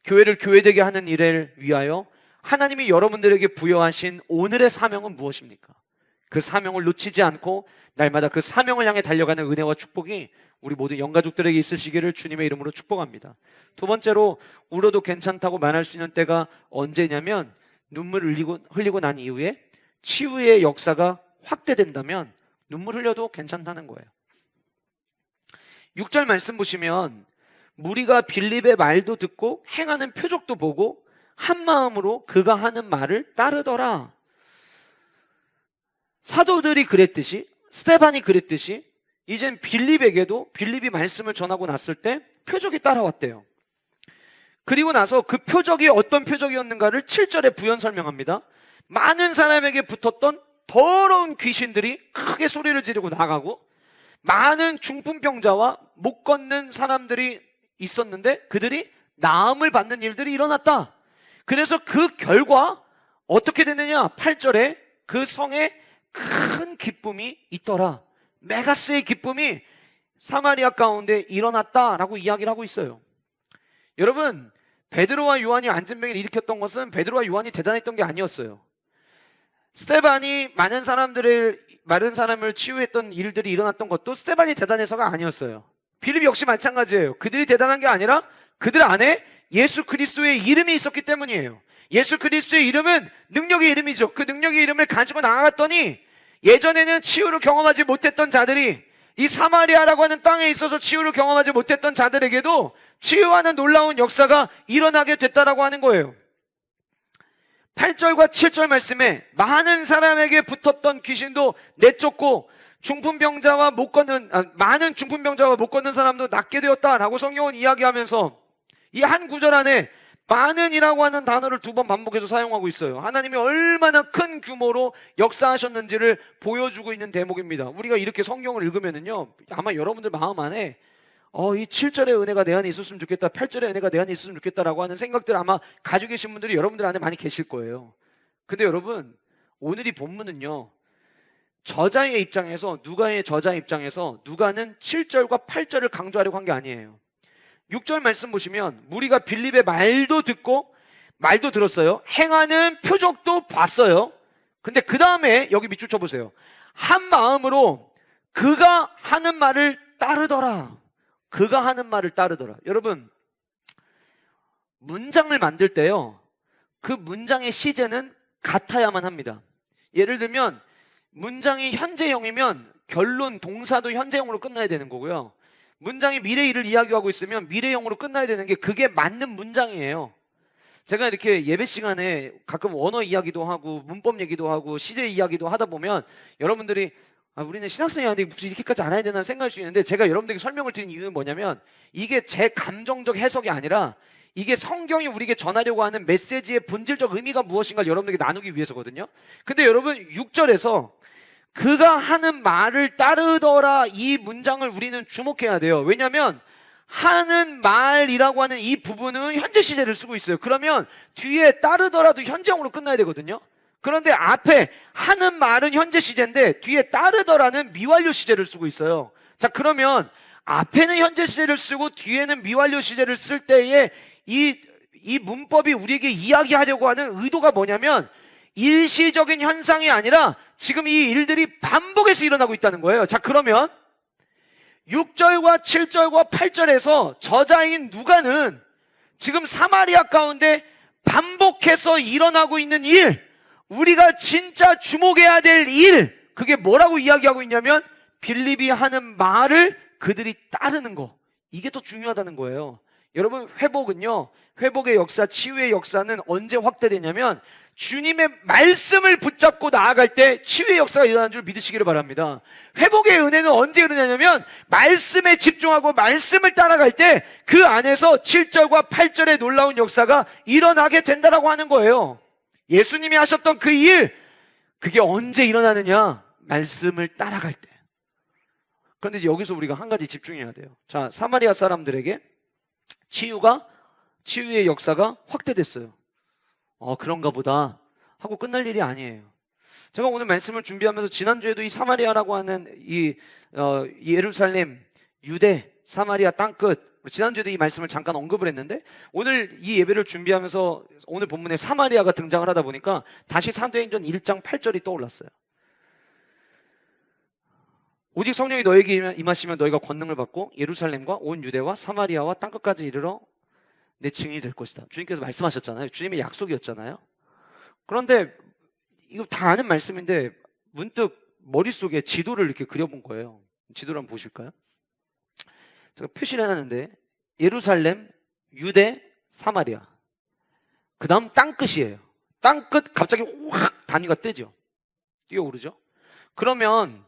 교회를 교회되게 하는 일을 위하여 하나님이 여러분들에게 부여하신 오늘의 사명은 무엇입니까? 그 사명을 놓치지 않고 날마다 그 사명을 향해 달려가는 은혜와 축복이 우리 모든 영가족들에게 있으시기를 주님의 이름으로 축복합니다. 두 번째로, 울어도 괜찮다고 말할 수 있는 때가 언제냐면 눈물을 흘리고 난 이후에 치유의 역사가 확대된다면 눈물 흘려도 괜찮다는 거예요. 6절 말씀 보시면 무리가 빌립의 말도 듣고 행하는 표적도 보고 한 마음으로 그가 하는 말을 따르더라. 사도들이 그랬듯이, 스데반이 그랬듯이 이젠 빌립에게도 빌립이 말씀을 전하고 났을 때 표적이 따라왔대요. 그리고 나서 그 표적이 어떤 표적이었는가를 7절에 부연 설명합니다. 많은 사람에게 붙었던 더러운 귀신들이 크게 소리를 지르고 나가고 많은 중풍병자와 못 걷는 사람들이 있었는데 그들이 나음을 받는 일들이 일어났다. 그래서 그 결과 어떻게 됐느냐? 8절에 그 성에 큰 기쁨이 있더라. 메가스의 기쁨이 사마리아 가운데 일어났다라고 이야기를 하고 있어요. 여러분, 베드로와 요한이 안진병을 일으켰던 것은 베드로와 요한이 대단했던 게 아니었어요. 스데반이 많은 사람을 치유했던 일들이 일어났던 것도 스데반이 대단해서가 아니었어요. 빌립 역시 마찬가지예요. 그들이 대단한 게 아니라 그들 안에 예수 그리스도의 이름이 있었기 때문이에요. 예수 그리스도의 이름은 능력의 이름이죠. 그 능력의 이름을 가지고 나아갔더니 예전에는 치유를 경험하지 못했던 자들이 이 사마리아라고 하는 땅에 있어서 치유를 경험하지 못했던 자들에게도 치유하는 놀라운 역사가 일어나게 됐다라고 하는 거예요. 8절과 7절 말씀에 많은 사람에게 붙었던 귀신도 내쫓고 많은 중풍병자와 못 걷는 사람도 낫게 되었다라고 성경은 이야기하면서 이 한 구절 안에 많은이라고 하는 단어를 2번 반복해서 사용하고 있어요. 하나님이 얼마나 큰 규모로 역사하셨는지를 보여주고 있는 대목입니다. 우리가 이렇게 성경을 읽으면은요, 아마 여러분들 마음 안에 이 7절의 은혜가 내 안에 있었으면 좋겠다, 8절의 은혜가 내 안에 있었으면 좋겠다라고 하는 생각들 아마 가지고 계신 분들이 여러분들 안에 많이 계실 거예요. 근데 여러분, 오늘 이 본문은요, 저자의 입장에서, 누가의 저자의 입장에서 누가는 7절과 8절을 강조하려고 한 게 아니에요. 6절 말씀 보시면 무리가 빌립의 말도 들었어요. 행하는 표적도 봤어요. 근데 그 다음에 여기 밑줄 쳐보세요. 한 마음으로 그가 하는 말을 따르더라. 그가 하는 말을 따르더라. 여러분, 문장을 만들 때요, 그 문장의 시제는 같아야만 합니다. 예를 들면 문장이 현재형이면 결론, 동사도 현재형으로 끝나야 되는 거고요. 문장이 미래 일을 이야기하고 있으면 미래형으로 끝나야 되는 게 그게 맞는 문장이에요. 제가 이렇게 예배 시간에 가끔 원어 이야기도 하고 문법 얘기도 하고 시제 이야기도 하다 보면 여러분들이 우리는 신학생이 아닌데 굳이 이렇게까지 알아야 되나 생각할 수 있는데, 제가 여러분들에게 설명을 드린 이유는 뭐냐면 이게 제 감정적 해석이 아니라 이게 성경이 우리에게 전하려고 하는 메시지의 본질적 의미가 무엇인가를 여러분에게 나누기 위해서거든요. 근데 여러분 6절에서 그가 하는 말을 따르더라, 이 문장을 우리는 주목해야 돼요. 왜냐하면 하는 말이라고 하는 이 부분은 현재 시제를 쓰고 있어요. 그러면 뒤에 따르더라도 현재형으로 끝나야 되거든요. 그런데 앞에 하는 말은 현재 시제인데 뒤에 따르더라는 미완료 시제를 쓰고 있어요. 자, 그러면 앞에는 현재 시제를 쓰고 뒤에는 미완료 시제를 쓸 때에 이 문법이 우리에게 이야기하려고 하는 의도가 뭐냐면 일시적인 현상이 아니라 지금 이 일들이 반복해서 일어나고 있다는 거예요. 자, 그러면 6절과 7절과 8절에서 저자인 누가는 지금 사마리아 가운데 반복해서 일어나고 있는 일, 우리가 진짜 주목해야 될 일, 그게 뭐라고 이야기하고 있냐면 빌립이 하는 말을 그들이 따르는 거, 이게 더 중요하다는 거예요. 여러분, 회복은요, 회복의 역사, 치유의 역사는 언제 확대되냐면 주님의 말씀을 붙잡고 나아갈 때 치유의 역사가 일어나는 줄 믿으시기를 바랍니다. 회복의 은혜는 언제 일어나냐면 말씀에 집중하고 말씀을 따라갈 때 그 안에서 7절과 8절의 놀라운 역사가 일어나게 된다라고 하는 거예요. 예수님이 하셨던 그 일, 그게 언제 일어나느냐? 말씀을 따라갈 때. 그런데 여기서 우리가 한 가지 집중해야 돼요. 자, 사마리아 사람들에게 치유의 역사가 확대됐어요. 그런가 보다 하고 끝날 일이 아니에요. 제가 오늘 말씀을 준비하면서 지난주에도 이 사마리아라고 하는 이 예루살렘, 유대, 사마리아 땅끝, 지난주에도 이 말씀을 잠깐 언급을 했는데 오늘 이 예배를 준비하면서 오늘 본문에 사마리아가 등장을 하다 보니까 다시 사도행전 1장 8절이 떠올랐어요. 오직 성령이 너에게 임하시면 너희가 권능을 받고 예루살렘과 온 유대와 사마리아와 땅끝까지 이르러 내 증인이 될 것이다. 주님께서 말씀하셨잖아요. 주님의 약속이었잖아요. 그런데 이거 다 아는 말씀인데 문득 머릿속에 지도를 이렇게 그려본 거예요. 지도를 한번 보실까요? 제가 표시를 해놨는데 예루살렘, 유대, 사마리아, 그 다음 땅끝이에요. 땅끝 갑자기 확 단위가 뜨죠. 뛰어오르죠. 그러면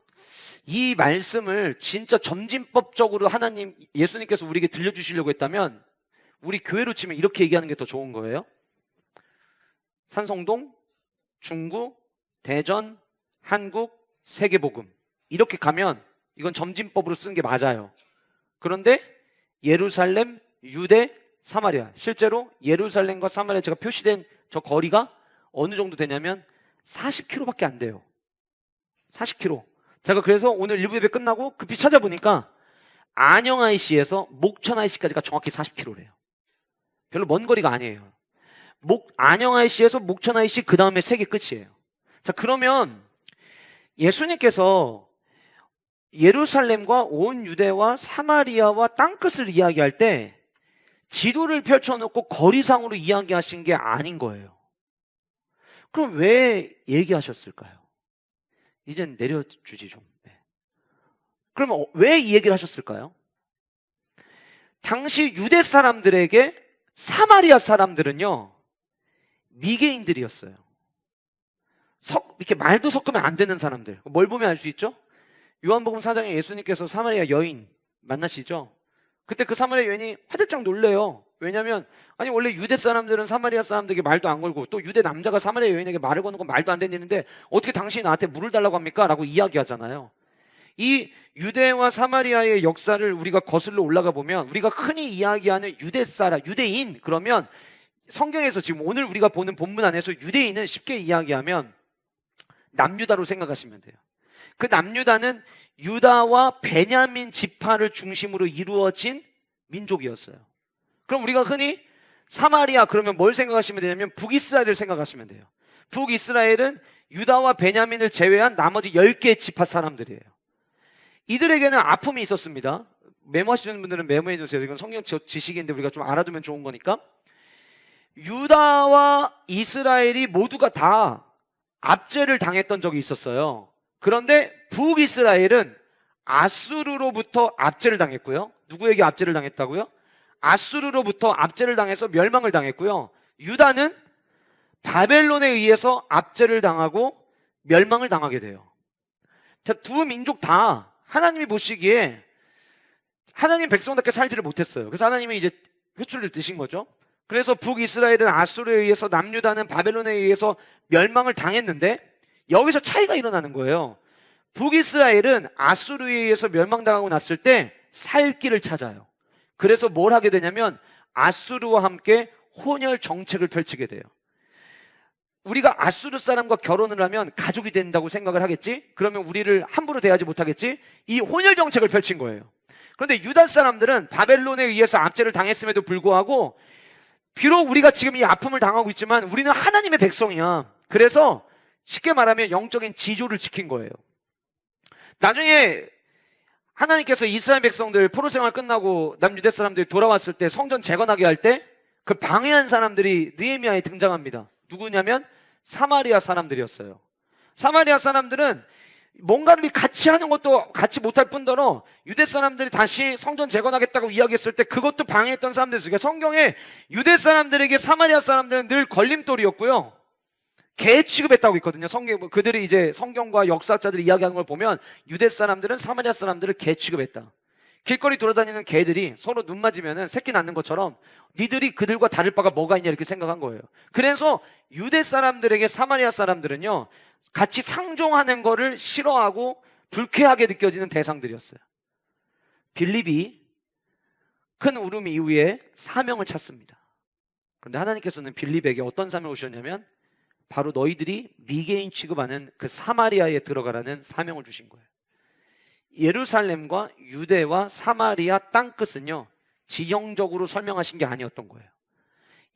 이 말씀을 진짜 점진법적으로 하나님, 예수님께서 우리에게 들려주시려고 했다면 우리 교회로 치면 이렇게 얘기하는 게 더 좋은 거예요. 산성동, 중구, 대전, 한국, 세계복음, 이렇게 가면 이건 점진법으로 쓰는 게 맞아요. 그런데 예루살렘, 유대, 사마리아, 실제로 예루살렘과 사마리아 제가 표시된 저 거리가 어느 정도 되냐면 40km밖에 안 돼요. 40km. 제가 그래서 오늘 일부 예배 끝나고 급히 찾아보니까 안영-IC에서 목천-IC까지가 정확히 40km래요. 별로 먼 거리가 아니에요. 안영-IC에서 목천-IC, 그 다음에 세계 끝이에요. 자, 그러면 예수님께서 예루살렘과 온 유대와 사마리아와 땅끝을 이야기할 때 지도를 펼쳐놓고 거리상으로 이야기하신 게 아닌 거예요. 그럼 왜 얘기하셨을까요? 이젠 내려주지 좀. 그러면 왜 이 얘기를 하셨을까요? 당시 유대 사람들에게 사마리아 사람들은요, 미개인들이었어요. 이렇게 말도 섞으면 안 되는 사람들. 뭘 보면 알 수 있죠? 요한복음 4장에 예수님께서 사마리아 여인 만나시죠? 그때 그 사마리아 여인이 화들짝 놀래요. 왜냐면 아니 원래 유대 사람들은 사마리아 사람들에게 말도 안 걸고 또 유대 남자가 사마리아 여인에게 말을 거는 건 말도 안 되는 일인데 어떻게 당신이 나한테 물을 달라고 합니까? 라고 이야기하잖아요. 이 유대와 사마리아의 역사를 우리가 거슬러 올라가 보면 우리가 흔히 이야기하는 유대인, 그러면 성경에서 지금 오늘 우리가 보는 본문 안에서 유대인은 쉽게 이야기하면 남유다로 생각하시면 돼요. 그 남유다는 유다와 베냐민 지파를 중심으로 이루어진 민족이었어요. 그럼 우리가 흔히 사마리아 그러면 뭘 생각하시면 되냐면 북이스라엘을 생각하시면 돼요. 북이스라엘은 유다와 베냐민을 제외한 나머지 10개의 지파 사람들이에요. 이들에게는 아픔이 있었습니다. 메모하시는 분들은 메모해 주세요. 이건 성경 지식인데 우리가 좀 알아두면 좋은 거니까. 유다와 이스라엘이 모두가 다 압제를 당했던 적이 있었어요. 그런데 북이스라엘은 아수르로부터 압제를 당했고요. 누구에게 압제를 당했다고요? 아수르로부터 압제를 당해서 멸망을 당했고요. 유다는 바벨론에 의해서 압제를 당하고 멸망을 당하게 돼요. 자, 두 민족 다 하나님이 보시기에 하나님 백성답게 살지를 못했어요. 그래서 하나님이 이제 회초리를 드신 거죠. 그래서 북이스라엘은 아수르에 의해서, 남유다는 바벨론에 의해서 멸망을 당했는데 여기서 차이가 일어나는 거예요. 북이스라엘은 아수르에 의해서 멸망당하고 났을 때 살 길을 찾아요. 그래서 뭘 하게 되냐면 아수르와 함께 혼혈 정책을 펼치게 돼요. 우리가 아수르 사람과 결혼을 하면 가족이 된다고 생각을 하겠지? 그러면 우리를 함부로 대하지 못하겠지? 이 혼혈 정책을 펼친 거예요. 그런데 유다 사람들은 바벨론에 의해서 압제를 당했음에도 불구하고 비록 우리가 지금 이 아픔을 당하고 있지만 우리는 하나님의 백성이야. 그래서 쉽게 말하면 영적인 지조를 지킨 거예요. 나중에 하나님께서 이스라엘 백성들 포로 생활 끝나고 남유대 사람들이 돌아왔을 때 성전 재건하게 할 때 그 방해한 사람들이 느헤미야에 등장합니다. 누구냐면 사마리아 사람들이었어요. 사마리아 사람들은 뭔가를 같이 하는 것도 같이 못할 뿐더러 유대 사람들이 다시 성전 재건하겠다고 이야기했을 때 그것도 방해했던 사람들이었어요. 그러니까 성경에 유대 사람들에게 사마리아 사람들은 늘 걸림돌이었고요. 개 취급했다고 있거든요. 그들이 이제 성경과 역사자들이 이야기하는 걸 보면 유대 사람들은 사마리아 사람들을 개 취급했다. 길거리 돌아다니는 개들이 서로 눈 맞으면 새끼 낳는 것처럼 니들이 그들과 다를 바가 뭐가 있냐 이렇게 생각한 거예요. 그래서 유대 사람들에게 사마리아 사람들은요, 같이 상종하는 거를 싫어하고 불쾌하게 느껴지는 대상들이었어요. 빌립이 큰 울음 이후에 사명을 찾습니다. 그런데 하나님께서는 빌립에게 어떤 사명을 주셨냐면 바로 너희들이 미개인 취급하는 그 사마리아에 들어가라는 사명을 주신 거예요. 예루살렘과 유대와 사마리아 땅끝은요, 지형적으로 설명하신 게 아니었던 거예요.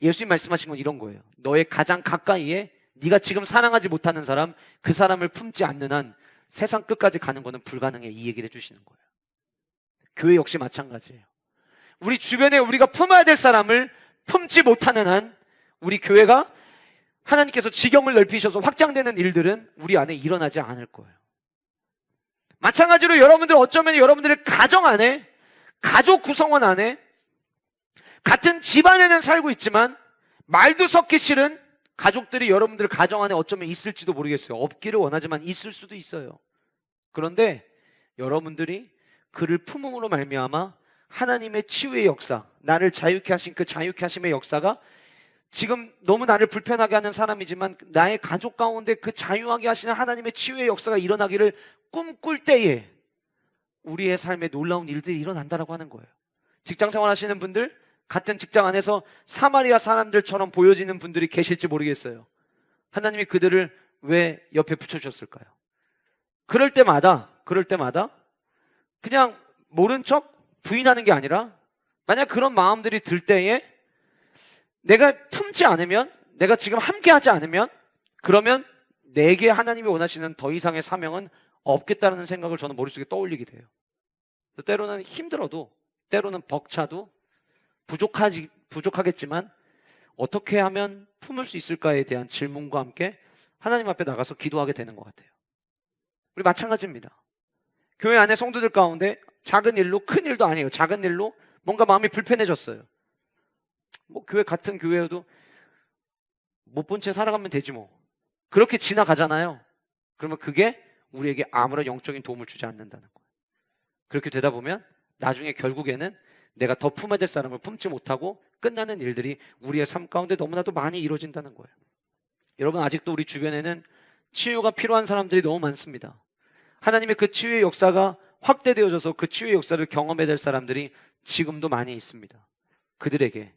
예수님 말씀하신 건 이런 거예요. 너의 가장 가까이에 네가 지금 사랑하지 못하는 사람, 그 사람을 품지 않는 한 세상 끝까지 가는 거는 불가능해. 이 얘기를 해주시는 거예요. 교회 역시 마찬가지예요. 우리 주변에 우리가 품어야 될 사람을 품지 못하는 한 우리 교회가 하나님께서 지경을 넓히셔서 확장되는 일들은 우리 안에 일어나지 않을 거예요. 마찬가지로 여러분들 어쩌면 여러분들의 가정 안에, 가족 구성원 안에 같은 집안에는 살고 있지만 말도 섞기 싫은 가족들이 여러분들 가정 안에 어쩌면 있을지도 모르겠어요. 없기를 원하지만 있을 수도 있어요. 그런데 여러분들이 그를 품음으로 말미암아 하나님의 치유의 역사, 나를 자유케 하신 그 자유케 하심의 역사가 지금 너무 나를 불편하게 하는 사람이지만 나의 가족 가운데 그 자유하게 하시는 하나님의 치유의 역사가 일어나기를 꿈꿀 때에 우리의 삶에 놀라운 일들이 일어난다라고 하는 거예요. 직장생활 하시는 분들, 같은 직장 안에서 사마리아 사람들처럼 보여지는 분들이 계실지 모르겠어요. 하나님이 그들을 왜 옆에 붙여주셨을까요? 그럴 때마다 그냥 모른 척 부인하는 게 아니라 만약 그런 마음들이 들 때에 내가 품지 않으면, 내가 지금 함께하지 않으면 그러면 내게 하나님이 원하시는 더 이상의 사명은 없겠다는 생각을 저는 머릿속에 떠올리게 돼요. 때로는 힘들어도, 때로는 벅차도, 부족하겠지만 어떻게 하면 품을 수 있을까에 대한 질문과 함께 하나님 앞에 나가서 기도하게 되는 것 같아요. 우리 마찬가지입니다. 교회 안에 성도들 가운데 작은 일로, 큰 일도 아니에요. 작은 일로 뭔가 마음이 불편해졌어요. 교회 같은 교회여도 못 본 채 살아가면 되지 뭐. 그렇게 지나가잖아요. 그러면 그게 우리에게 아무런 영적인 도움을 주지 않는다는 거예요. 그렇게 되다 보면 나중에 결국에는 내가 더 품어야 될 사람을 품지 못하고 끝나는 일들이 우리의 삶 가운데 너무나도 많이 이루어진다는 거예요. 여러분, 아직도 우리 주변에는 치유가 필요한 사람들이 너무 많습니다. 하나님의 그 치유의 역사가 확대되어져서 그 치유의 역사를 경험해야 될 사람들이 지금도 많이 있습니다. 그들에게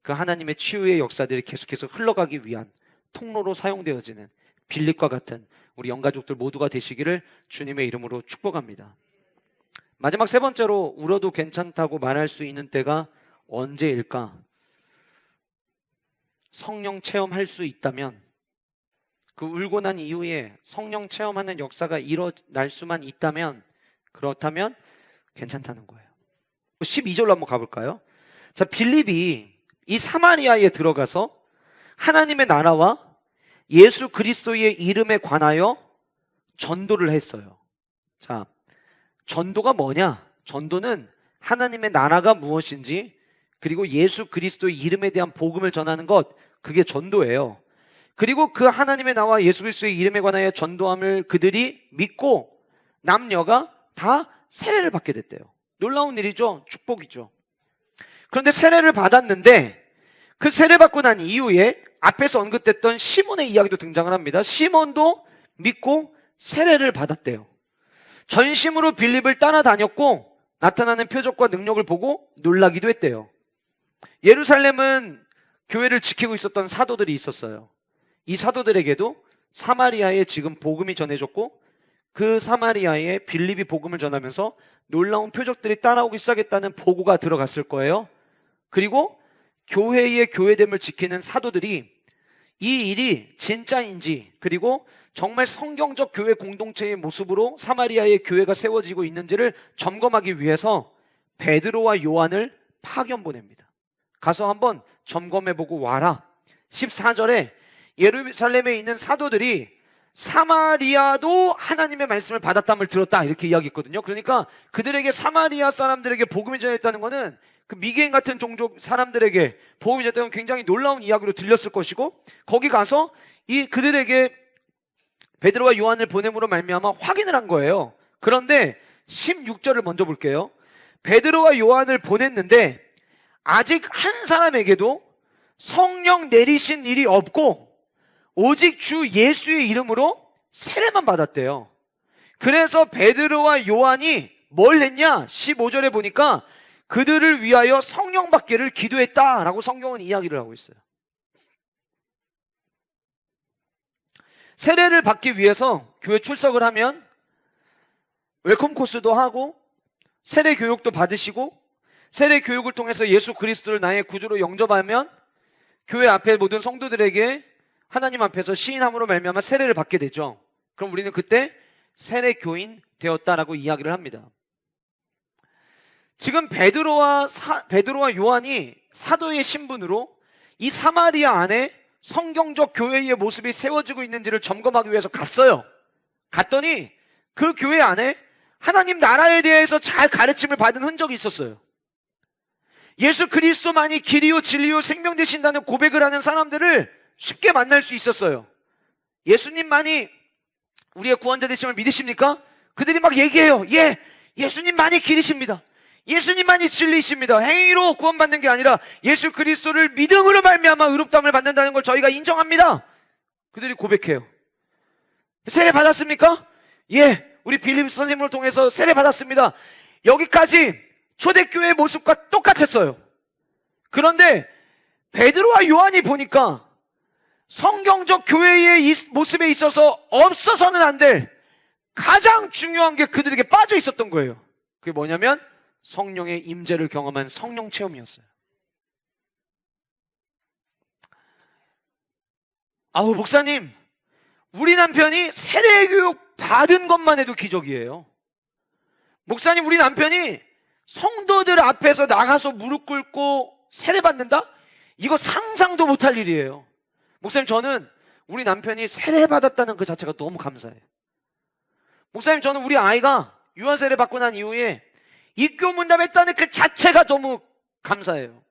그 하나님의 치유의 역사들이 계속해서 흘러가기 위한 통로로 사용되어지는 빌립과 같은 우리 영가족들 모두가 되시기를 주님의 이름으로 축복합니다. 마지막 세 번째로, 울어도 괜찮다고 말할 수 있는 때가 언제일까? 성령 체험할 수 있다면, 그 울고 난 이후에 성령 체험하는 역사가 일어날 수만 있다면, 그렇다면 괜찮다는 거예요. 12절로 한번 가볼까요? 자, 빌립이 이 사마리아에 들어가서 하나님의 나라와 예수 그리스도의 이름에 관하여 전도를 했어요. 자, 전도가 뭐냐? 전도는 하나님의 나라가 무엇인지, 그리고 예수 그리스도의 이름에 대한 복음을 전하는 것, 그게 전도예요. 그리고 그 하나님의 나와 예수 그리스도의 이름에 관하여 전도함을 그들이 믿고 남녀가 다 세례를 받게 됐대요. 놀라운 일이죠. 축복이죠. 그런데 세례를 받았는데 그 세례 받고 난 이후에 앞에서 언급됐던 시몬의 이야기도 등장을 합니다. 시몬도 믿고 세례를 받았대요. 전심으로 빌립을 따라다녔고 나타나는 표적과 능력을 보고 놀라기도 했대요. 예루살렘은 교회를 지키고 있었던 사도들이 있었어요. 이 사도들에게도 사마리아에 지금 복음이 전해졌고 그 사마리아에 빌립이 복음을 전하면서 놀라운 표적들이 따라오기 시작했다는 보고가 들어갔을 거예요. 그리고 교회의 교회됨을 지키는 사도들이 이 일이 진짜인지, 그리고 정말 성경적 교회 공동체의 모습으로 사마리아의 교회가 세워지고 있는지를 점검하기 위해서 베드로와 요한을 파견 보냅니다. 가서 한번 점검해보고 와라. 14절에 예루살렘에 있는 사도들이 사마리아도 하나님의 말씀을 받았다함을 들었다, 이렇게 이야기했거든요. 그러니까 그들에게, 사마리아 사람들에게 복음이 전했다는 것은 그 미개인 같은 종족 사람들에게 복음이 전했다는 굉장히 놀라운 이야기로 들렸을 것이고, 거기 가서 이 그들에게 베드로와 요한을 보냄으로 말미암아 확인을 한 거예요. 그런데 16절을 먼저 볼게요. 베드로와 요한을 보냈는데 아직 한 사람에게도 성령 내리신 일이 없고 오직 주 예수의 이름으로 세례만 받았대요. 그래서 베드로와 요한이 뭘 했냐? 15절에 보니까 그들을 위하여 성령 받기를 기도했다라고 성경은 이야기를 하고 있어요. 세례를 받기 위해서 교회 출석을 하면 웰컴 코스도 하고 세례 교육도 받으시고, 세례 교육을 통해서 예수 그리스도를 나의 구주로 영접하면 교회 앞에 모든 성도들에게 하나님 앞에서 시인함으로 말미암아 세례를 받게 되죠. 그럼 우리는 그때 세례 교인 되었다라고 이야기를 합니다. 지금 베드로와 요한이 사도의 신분으로 이 사마리아 안에 성경적 교회의 모습이 세워지고 있는지를 점검하기 위해서 갔어요. 갔더니 그 교회 안에 하나님 나라에 대해서 잘 가르침을 받은 흔적이 있었어요. 예수 그리스도만이 길이요 진리요 생명 되신다는 고백을 하는 사람들을 쉽게 만날 수 있었어요. 예수님만이 우리의 구원자 되심을 믿으십니까? 그들이 막 얘기해요. 예, 예수님만이 길이십니다. 예수님만이 진리이십니다. 행위로 구원받는 게 아니라 예수 그리스도를 믿음으로 말미암아 의롭다함을 받는다는 걸 저희가 인정합니다. 그들이 고백해요. 세례 받았습니까? 예, 우리 빌립 선생님을 통해서 세례 받았습니다. 여기까지 초대교회의 모습과 똑같았어요. 그런데 베드로와 요한이 보니까 성경적 교회의 모습에 있어서 없어서는 안 될 가장 중요한 게 그들에게 빠져 있었던 거예요. 그게 뭐냐면 성령의 임재를 경험한 성령 체험이었어요. 아우, 목사님, 우리 남편이 세례교육 받은 것만 해도 기적이에요. 목사님, 우리 남편이 성도들 앞에서 나가서 무릎 꿇고 세례 받는다? 이거 상상도 못할 일이에요. 목사님, 저는 우리 남편이 세례 받았다는 그 자체가 너무 감사해요. 목사님, 저는 우리 아이가 유아 세례 받고 난 이후에 입교 문답했다는 그 자체가 너무 감사해요.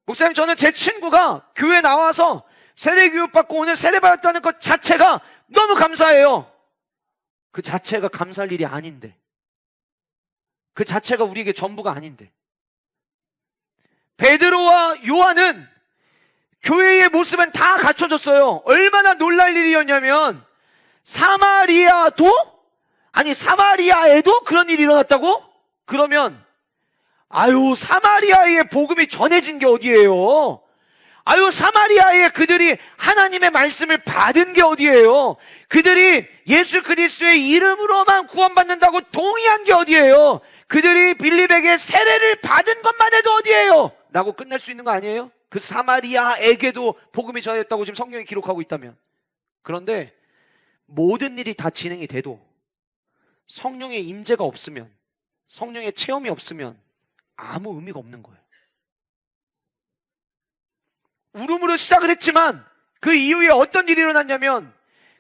목사님, 저는 제 친구가 교회 나와서 세례 교육 받고 오늘 세례 받았다는 것 자체가 너무 감사해요. 그 자체가 감사할 일이 아닌데, 그 자체가 우리에게 전부가 아닌데, 베드로와 요한은 교회의 모습은 다 갖춰졌어요. 얼마나 놀랄 일이었냐면 사마리아에도 그런 일이 일어났다고? 그러면 아유, 사마리아의 복음이 전해진 게 어디예요? 아유, 사마리아에 그들이 하나님의 말씀을 받은 게 어디예요? 그들이 예수 그리스도의 이름으로만 구원받는다고 동의한 게 어디예요? 그들이 빌립에게 세례를 받은 것만 해도 어디예요? 라고 끝날 수 있는 거 아니에요? 그 사마리아에게도 복음이 전해졌다고 지금 성경이 기록하고 있다면. 그런데 모든 일이 다 진행이 돼도 성령의 임재가 없으면, 성령의 체험이 없으면 아무 의미가 없는 거예요. 울음으로 시작을 했지만 그 이후에 어떤 일이 일어났냐면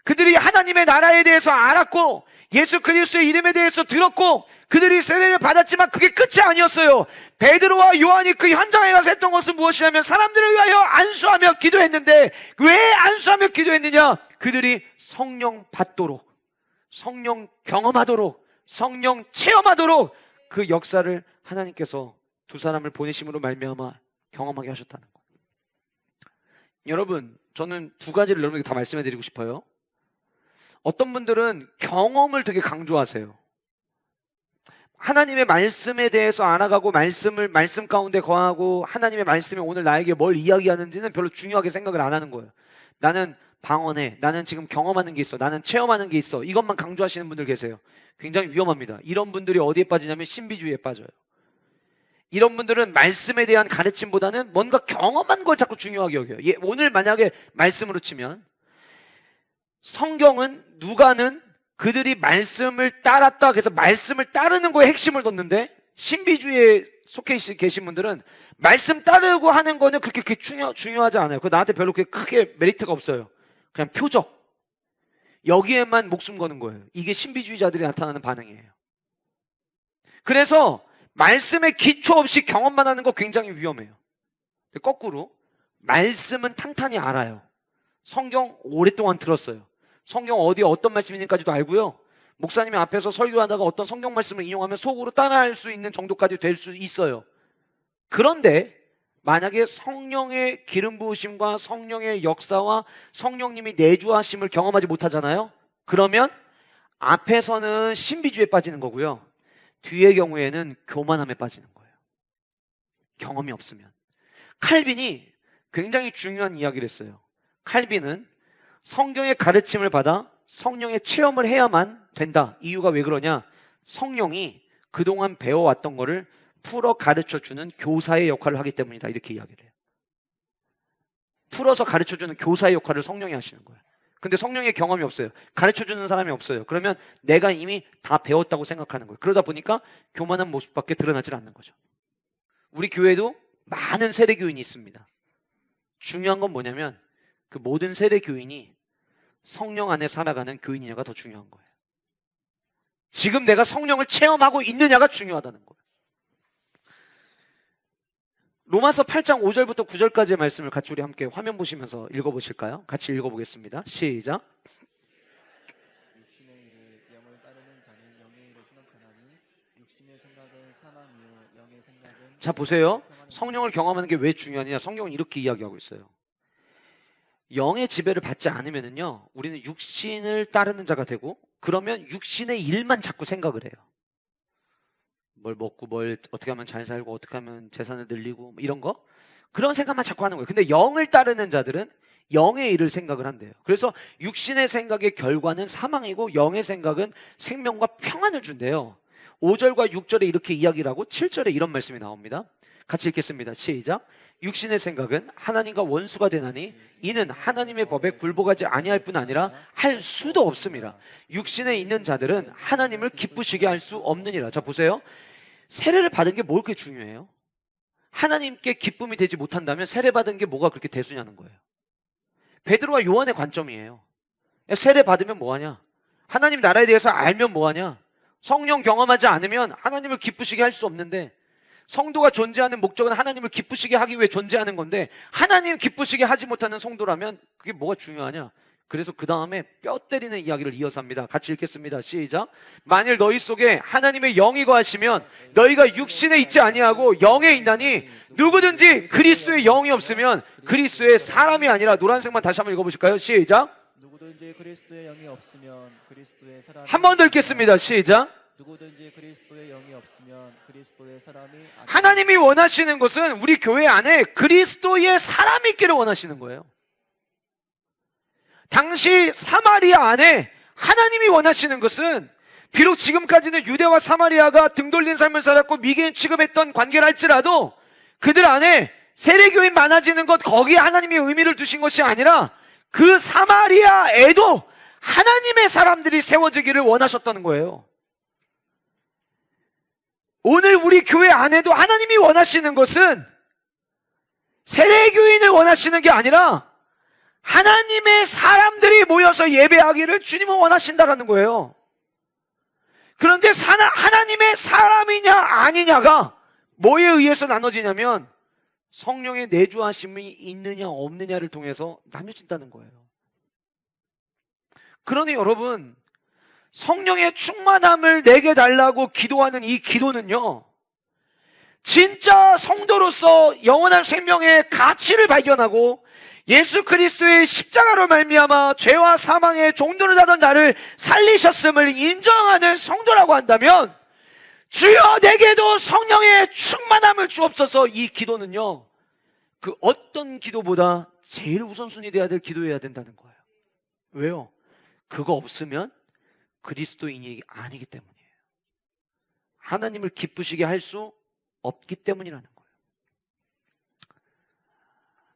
그들이 하나님의 나라에 대해서 알았고 예수 그리스도의 이름에 대해서 들었고 그들이 세례를 받았지만 그게 끝이 아니었어요. 베드로와 요한이 그 현장에 가서 했던 것은 무엇이냐면 사람들을 위하여 안수하며 기도했는데 왜 안수하며 기도했느냐? 그들이 성령 받도록, 성령 경험하도록, 성령 체험하도록 그 역사를 하나님께서 두 사람을 보내심으로 말미암아 경험하게 하셨다는 것. 여러분, 저는 두 가지를 여러분에게 다 말씀해 드리고 싶어요. 어떤 분들은 경험을 되게 강조하세요. 하나님의 말씀에 대해서 알아가고 말씀 가운데 거하고 하나님의 말씀이 오늘 나에게 뭘 이야기하는지는 별로 중요하게 생각을 안 하는 거예요. 나는 방언해, 나는 지금 경험하는 게 있어, 나는 체험하는 게 있어, 이것만 강조하시는 분들 계세요. 굉장히 위험합니다. 이런 분들이 어디에 빠지냐면 신비주의에 빠져요. 이런 분들은 말씀에 대한 가르침보다는 뭔가 경험한 걸 자꾸 중요하게 여겨요. 오늘 만약에 말씀으로 치면 성경은 누가는 그들이 말씀을 따랐다 그래서 말씀을 따르는 거에 핵심을 뒀는데 신비주의에 속해 계신 분들은 말씀 따르고 하는 거는 그렇게 중요하지 않아요. 그거 나한테 별로 그렇게 크게 메리트가 없어요. 그냥 표적. 여기에만 목숨 거는 거예요. 이게 신비주의자들이 나타나는 반응이에요. 그래서 말씀에 기초 없이 경험만 하는 거 굉장히 위험해요. 거꾸로 말씀은 탄탄히 알아요. 성경 오랫동안 들었어요. 성경 어디에 어떤 말씀이 있는지까지도 알고요. 목사님이 앞에서 설교하다가 어떤 성경 말씀을 인용하면 속으로 따라할 수 있는 정도까지 될 수 있어요. 그런데 만약에 성령의 기름 부으심과 성령의 역사와 성령님이 내주하심을 경험하지 못하잖아요. 그러면 앞에서는 신비주의에 빠지는 거고요. 뒤의 경우에는 교만함에 빠지는 거예요. 경험이 없으면. 칼빈이 굉장히 중요한 이야기를 했어요. 칼빈은 성경의 가르침을 받아 성령의 체험을 해야만 된다. 이유가 왜 그러냐? 성령이 그동안 배워왔던 거를 풀어 가르쳐주는 교사의 역할을 하기 때문이다. 이렇게 이야기를 해요. 풀어서 가르쳐주는 교사의 역할을 성령이 하시는 거예요. 근데 성령의 경험이 없어요. 가르쳐주는 사람이 없어요. 그러면 내가 이미 다 배웠다고 생각하는 거예요. 그러다 보니까 교만한 모습밖에 드러나질 않는 거죠. 우리 교회도 많은 세례교인이 있습니다. 중요한 건 뭐냐면 그 모든 세례교인이 성령 안에 살아가는 교인이냐가 더 중요한 거예요. 지금 내가 성령을 체험하고 있느냐가 중요하다는 거예요. 로마서 8장 5절부터 9절까지의 말씀을 같이 우리 함께 화면 보시면서 읽어보실까요? 같이 읽어보겠습니다. 시작. 육신의 일을 영을 따르는 자는 영의 일을 생각하나니 육신의 생각은 사망이요 영의 생각은 자 보세요. 성령을 경험하는 게 왜 중요하냐? 성경은 이렇게 이야기하고 있어요. 영의 지배를 받지 않으면요 우리는 육신을 따르는 자가 되고 그러면 육신의 일만 자꾸 생각을 해요. 뭘 먹고 뭘 어떻게 하면 잘 살고 어떻게 하면 재산을 늘리고 이런 거 그런 생각만 자꾸 하는 거예요. 근데 영을 따르는 자들은 영의 일을 생각을 한대요. 그래서 육신의 생각의 결과는 사망이고 영의 생각은 생명과 평안을 준대요. 5절과 6절에 이렇게 이야기를 하고 7절에 이런 말씀이 나옵니다. 같이 읽겠습니다. 시작. 육신의 생각은 하나님과 원수가 되나니 이는 하나님의 법에 굴복하지 아니할 뿐 아니라 할 수도 없습니다. 육신에 있는 자들은 하나님을 기쁘시게 할 수 없느니라. 자 보세요. 세례를 받은 게 뭘 그렇게 중요해요? 하나님께 기쁨이 되지 못한다면 세례 받은 게 뭐가 그렇게 대수냐는 거예요. 베드로와 요한의 관점이에요. 세례 받으면 뭐하냐? 하나님 나라에 대해서 알면 뭐하냐? 성령 경험하지 않으면 하나님을 기쁘시게 할 수 없는데 성도가 존재하는 목적은 하나님을 기쁘시게 하기 위해 존재하는 건데 하나님 기쁘시게 하지 못하는 성도라면 그게 뭐가 중요하냐? 그래서 그 다음에 뼈 때리는 이야기를 이어서 합니다. 같이 읽겠습니다. 시작. 만일 너희 속에 하나님의 영이 거하시면 너희가 육신에 있지 아니하고 영에 있나니 누구든지 그리스도의 영이 없으면 그리스도의 사람이 아니라. 노란색만 다시 한번 읽어보실까요? 시작. 누구든지 그리스도의 영이 없으면 그리스도의 사람이 한 번 더 읽겠습니다. 시작. 누구든지 그리스도의 영이 없으면 그리스도의 사람이 아니라. 하나님이 원하시는 것은 우리 교회 안에 그리스도의 사람이 있기를 원하시는 거예요. 당시 사마리아 안에 하나님이 원하시는 것은 비록 지금까지는 유대와 사마리아가 등 돌린 삶을 살았고 미개인 취급했던 관계를 할지라도 그들 안에 세례교인 많아지는 것 거기에 하나님이 의미를 두신 것이 아니라 그 사마리아에도 하나님의 사람들이 세워지기를 원하셨다는 거예요. 오늘 우리 교회 안에도 하나님이 원하시는 것은 세례교인을 원하시는 게 아니라 하나님의 사람들이 모여서 예배하기를 주님은 원하신다라는 거예요. 그런데 하나님의 사람이냐 아니냐가 뭐에 의해서 나눠지냐면 성령의 내주하심이 있느냐 없느냐를 통해서 나눠진다는 거예요. 그러니 여러분, 성령의 충만함을 내게 달라고 기도하는 이 기도는요, 진짜 성도로서 영원한 생명의 가치를 발견하고 예수 그리스도의 십자가로 말미암아 죄와 사망의 종노릇 하던 나를 살리셨음을 인정하는 성도라고 한다면, 주여 내게도 성령의 충만함을 주옵소서, 이 기도는요 그 어떤 기도보다 제일 우선순위 돼야 될 기도여야 된다는 거예요. 왜요? 그거 없으면 그리스도인이 아니기 때문이에요. 하나님을 기쁘시게 할 수 없기 때문이라는 거예요.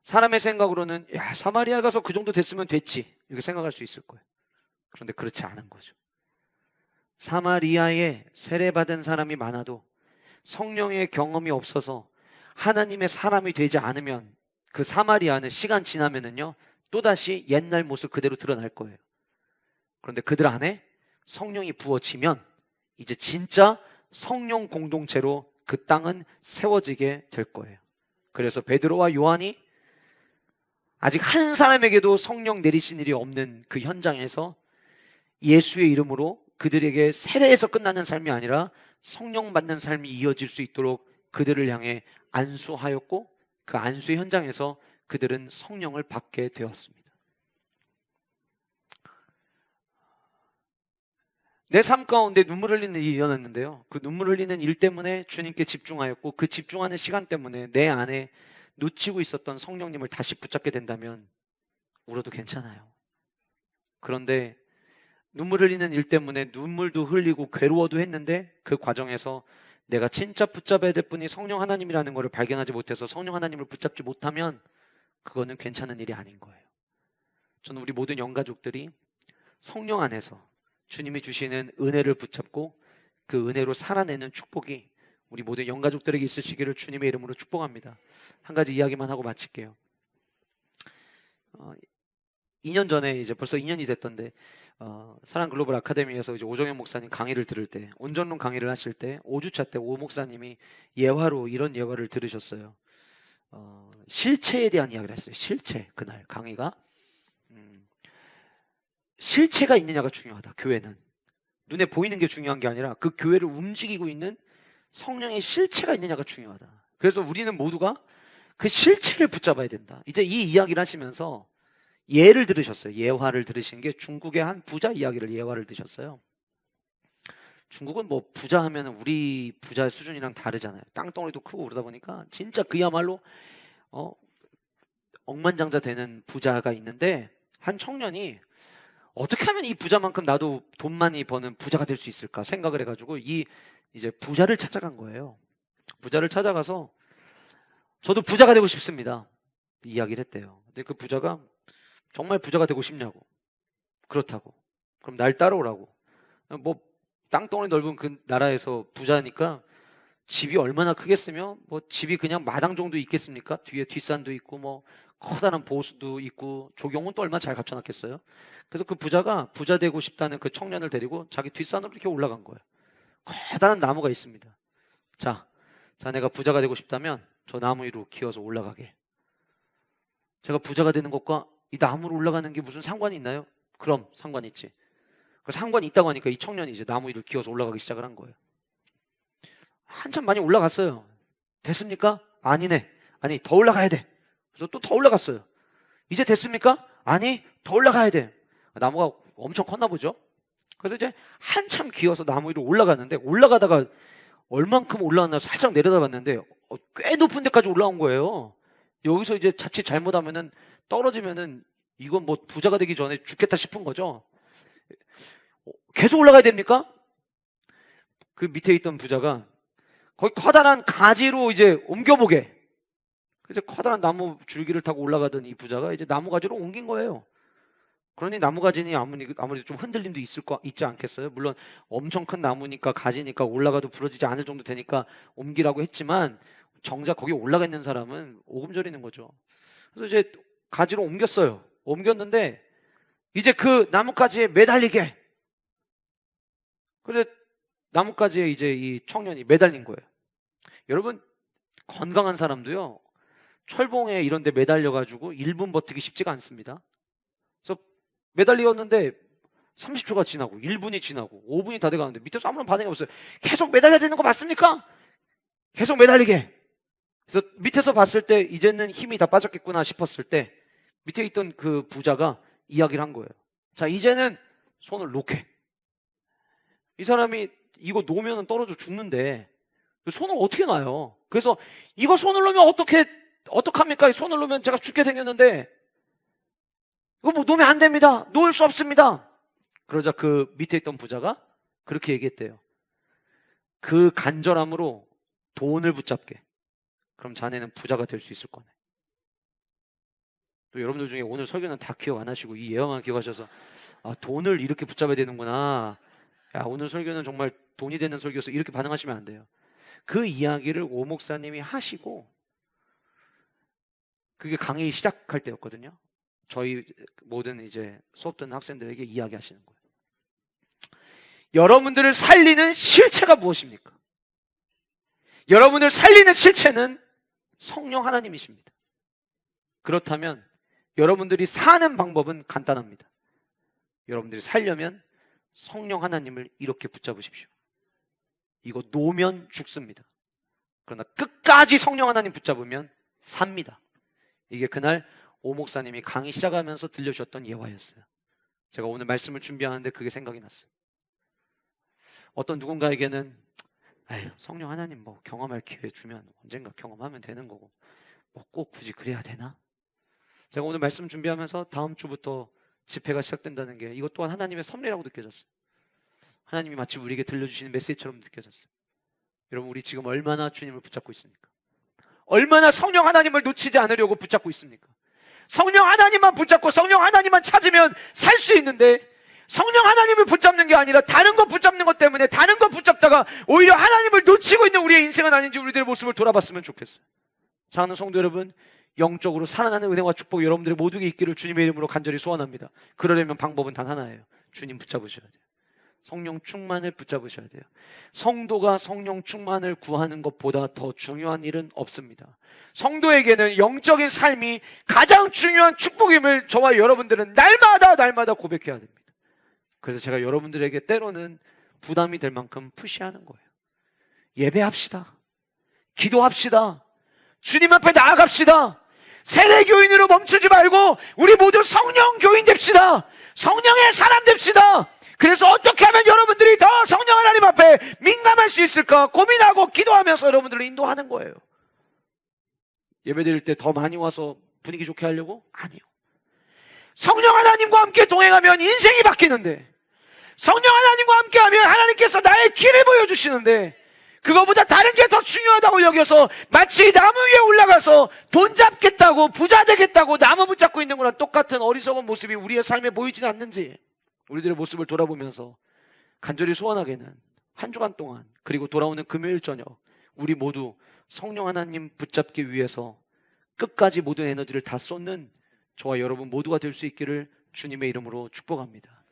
사람의 생각으로는 야, 사마리아 가서 그 정도 됐으면 됐지, 이렇게 생각할 수 있을 거예요. 그런데 그렇지 않은 거죠. 사마리아에 세례받은 사람이 많아도 성령의 경험이 없어서 하나님의 사람이 되지 않으면 그 사마리아는 시간 지나면은요 또다시 옛날 모습 그대로 드러날 거예요. 그런데 그들 안에 성령이 부어지면 이제 진짜 성령 공동체로 그 땅은 세워지게 될 거예요. 그래서 베드로와 요한이 아직 한 사람에게도 성령 내리신 일이 없는 그 현장에서 예수의 이름으로 그들에게 세례에서 끝나는 삶이 아니라 성령 받는 삶이 이어질 수 있도록 그들을 향해 안수하였고, 그 안수의 현장에서 그들은 성령을 받게 되었습니다. 내 삶 가운데 눈물 흘리는 일이 일어났는데요, 그 눈물 흘리는 일 때문에 주님께 집중하였고, 그 집중하는 시간 때문에 내 안에 놓치고 있었던 성령님을 다시 붙잡게 된다면 울어도 괜찮아요. 그런데 눈물 흘리는 일 때문에 눈물도 흘리고 괴로워도 했는데 그 과정에서 내가 진짜 붙잡아야 될 분이 성령 하나님이라는 것을 발견하지 못해서 성령 하나님을 붙잡지 못하면 그거는 괜찮은 일이 아닌 거예요. 저는 우리 모든 영가족들이 성령 안에서 주님이 주시는 은혜를 붙잡고 그 은혜로 살아내는 축복이 우리 모든 영가족들에게 있으시기를 주님의 이름으로 축복합니다. 한 가지 이야기만 하고 마칠게요. 2년 전에, 이제 벌써 2년이 됐던데, 사랑 글로벌 아카데미에서 이제 오정현 목사님 강의를 들을 때, 온전론 강의를 하실 때 5주차 때 오 목사님이 예화로 이런 예화를 들으셨어요. 실체에 대한 이야기를 했어요. 실체. 그날 강의가 실체가 있느냐가 중요하다. 교회는 눈에 보이는 게 중요한 게 아니라 그 교회를 움직이고 있는 성령의 실체가 있느냐가 중요하다. 그래서 우리는 모두가 그 실체를 붙잡아야 된다. 이제 이 이야기를 하시면서 예를 들으셨어요. 예화를 들으신 게 중국의 한 부자 이야기를 예화를 드셨어요. 중국은 뭐 부자 하면 우리 부자 수준이랑 다르잖아요. 땅덩어리도 크고 그러다 보니까 진짜 그야말로 억만장자 되는 부자가 있는데, 한 청년이 어떻게 하면 이 부자만큼 나도 돈 많이 버는 부자가 될 수 있을까 생각을 해가지고 이제 부자를 찾아간 거예요. 부자를 찾아가서 저도 부자가 되고 싶습니다, 이야기를 했대요. 근데 그 부자가 정말 부자가 되고 싶냐고. 그렇다고. 그럼 날 따라오라고. 뭐 땅덩어리 넓은 그 나라에서 부자니까 집이 얼마나 크겠으며, 뭐 집이 그냥 마당 정도 있겠습니까? 뒤에 뒷산도 있고 뭐 커다란 보수도 있고 조경은 또 얼마나 잘 갖춰놨겠어요. 그래서 그 부자가 부자 되고 싶다는 그 청년을 데리고 자기 뒷산으로 이렇게 올라간 거예요. 커다란 나무가 있습니다. 자, 내가 부자가 되고 싶다면 저 나무 위로 기어서 올라가게. 제가 부자가 되는 것과 이 나무로 올라가는 게 무슨 상관이 있나요? 그럼 상관이 있지. 그 상관이 있다고 하니까 이 청년이 이제 나무 위로 기어서 올라가기 시작을 한 거예요. 한참 많이 올라갔어요. 됐습니까? 아니네. 아니, 더 올라가야 돼. 그래서 또 더 올라갔어요. 이제 됐습니까? 아니, 더 올라가야 돼. 나무가 엄청 컸나 보죠. 그래서 이제 한참 기어서 나무 위로 올라갔는데, 올라가다가 얼만큼 올라왔나 살짝 내려다봤는데 꽤 높은 데까지 올라온 거예요. 여기서 이제 자칫 잘못하면은 떨어지면은 이건 뭐 부자가 되기 전에 죽겠다 싶은 거죠. 계속 올라가야 됩니까? 그 밑에 있던 부자가 거기 커다란 가지로 이제 옮겨보게. 그래서 커다란 나무 줄기를 타고 올라가던 이 부자가 이제 나무 가지로 옮긴 거예요. 그러니 나무 가지니 아무래도 좀 흔들림도 있지 않겠어요? 물론 엄청 큰 나무니까 가지니까 올라가도 부러지지 않을 정도 되니까 옮기라고 했지만 정작 거기 올라가 있는 사람은 오금저리는 거죠. 그래서 이제 가지로 옮겼어요. 옮겼는데 이제 그 나뭇가지에 매달리게. 그래서 나뭇가지에 이제 이 청년이 매달린 거예요. 여러분, 건강한 사람도요, 철봉에 이런 데 매달려가지고 1분 버티기 쉽지가 않습니다. 그래서 매달리었는데 30초가 지나고 1분이 지나고 5분이 다 돼가는데 밑에서 아무런 반응이 없어요. 계속 매달려야 되는 거 맞습니까? 계속 매달리게. 그래서 밑에서 봤을 때 이제는 힘이 다 빠졌겠구나 싶었을 때 밑에 있던 그 부자가 이야기를 한 거예요. 자, 이제는 손을 놓게. 이 사람이 이거 놓으면 떨어져 죽는데 손을 어떻게 놔요? 그래서 이거 손을 놓으면 어떡합니까? 손을 놓으면 제가 죽게 생겼는데 이거 뭐 놓으면 안 됩니다. 놓을 수 없습니다. 그러자 그 밑에 있던 부자가 그렇게 얘기했대요. 그 간절함으로 돈을 붙잡게. 그럼 자네는 부자가 될 수 있을 거네. 또 여러분들 중에 오늘 설교는 다 기억 안 하시고 이 예화만 기억하셔서 돈을 이렇게 붙잡아야 되는구나. 야, 오늘 설교는 정말 돈이 되는 설교여서 이렇게 반응하시면 안 돼요. 그 이야기를 오 목사님이 하시고 그게 강의 시작할 때였거든요. 저희 모든 이제 수업 듣는 학생들에게 이야기하시는 거예요. 여러분들을 살리는 실체가 무엇입니까? 여러분을 살리는 실체는 성령 하나님이십니다. 그렇다면 여러분들이 사는 방법은 간단합니다. 여러분들이 살려면 성령 하나님을 이렇게 붙잡으십시오. 이거 놓으면 죽습니다. 그러나 끝까지 성령 하나님 붙잡으면 삽니다. 이게 그날 오 목사님이 강의 시작하면서 들려주셨던 예화였어요. 제가 오늘 말씀을 준비하는데 그게 생각이 났어요. 어떤 누군가에게는 성령 하나님 뭐 경험할 기회 주면 언젠가 경험하면 되는 거고 뭐 꼭 굳이 그래야 되나? 제가 오늘 말씀 준비하면서 다음 주부터 집회가 시작된다는 게 이것 또한 하나님의 섭리라고 느껴졌어요. 하나님이 마치 우리에게 들려주시는 메시지처럼 느껴졌어요. 여러분, 우리 지금 얼마나 주님을 붙잡고 있습니까? 얼마나 성령 하나님을 놓치지 않으려고 붙잡고 있습니까? 성령 하나님만 붙잡고 성령 하나님만 찾으면 살 수 있는데 성령 하나님을 붙잡는 게 아니라 다른 거 붙잡는 것 때문에 다른 거 붙잡다가 오히려 하나님을 놓치고 있는 우리의 인생은 아닌지 우리들의 모습을 돌아봤으면 좋겠어요. 사랑하는 성도 여러분, 영적으로 살아나는 은혜와 축복이 여러분들의 모두에게 있기를 주님의 이름으로 간절히 소원합니다. 그러려면 방법은 단 하나예요. 주님 붙잡으셔야 돼요. 성령 충만을 붙잡으셔야 돼요. 성도가 성령 충만을 구하는 것보다 더 중요한 일은 없습니다. 성도에게는 영적인 삶이 가장 중요한 축복임을 저와 여러분들은 날마다 고백해야 됩니다. 그래서 제가 여러분들에게 때로는 부담이 될 만큼 푸시하는 거예요. 예배합시다. 기도합시다. 주님 앞에 나아갑시다. 세례교인으로 멈추지 말고 우리 모두 성령 교인 됩시다. 성령의 사람 됩시다. 그래서 어떻게 하면 여러분들이 더 성령 하나님 앞에 민감할 수 있을까 고민하고 기도하면서 여러분들을 인도하는 거예요. 예배 드릴 때 더 많이 와서 분위기 좋게 하려고? 아니요. 성령 하나님과 함께 동행하면 인생이 바뀌는데, 성령 하나님과 함께하면 하나님께서 나의 길을 보여주시는데, 그거보다 다른 게 더 중요하다고 여겨서 마치 나무 위에 올라가서 돈 잡겠다고 부자 되겠다고 나무 붙잡고 있는 거랑 똑같은 어리석은 모습이 우리의 삶에 보이지는 않는지 우리들의 모습을 돌아보면서 간절히 소원하게는 한 주간 동안 그리고 돌아오는 금요일 저녁 우리 모두 성령 하나님 붙잡기 위해서 끝까지 모든 에너지를 다 쏟는 저와 여러분 모두가 될 수 있기를 주님의 이름으로 축복합니다.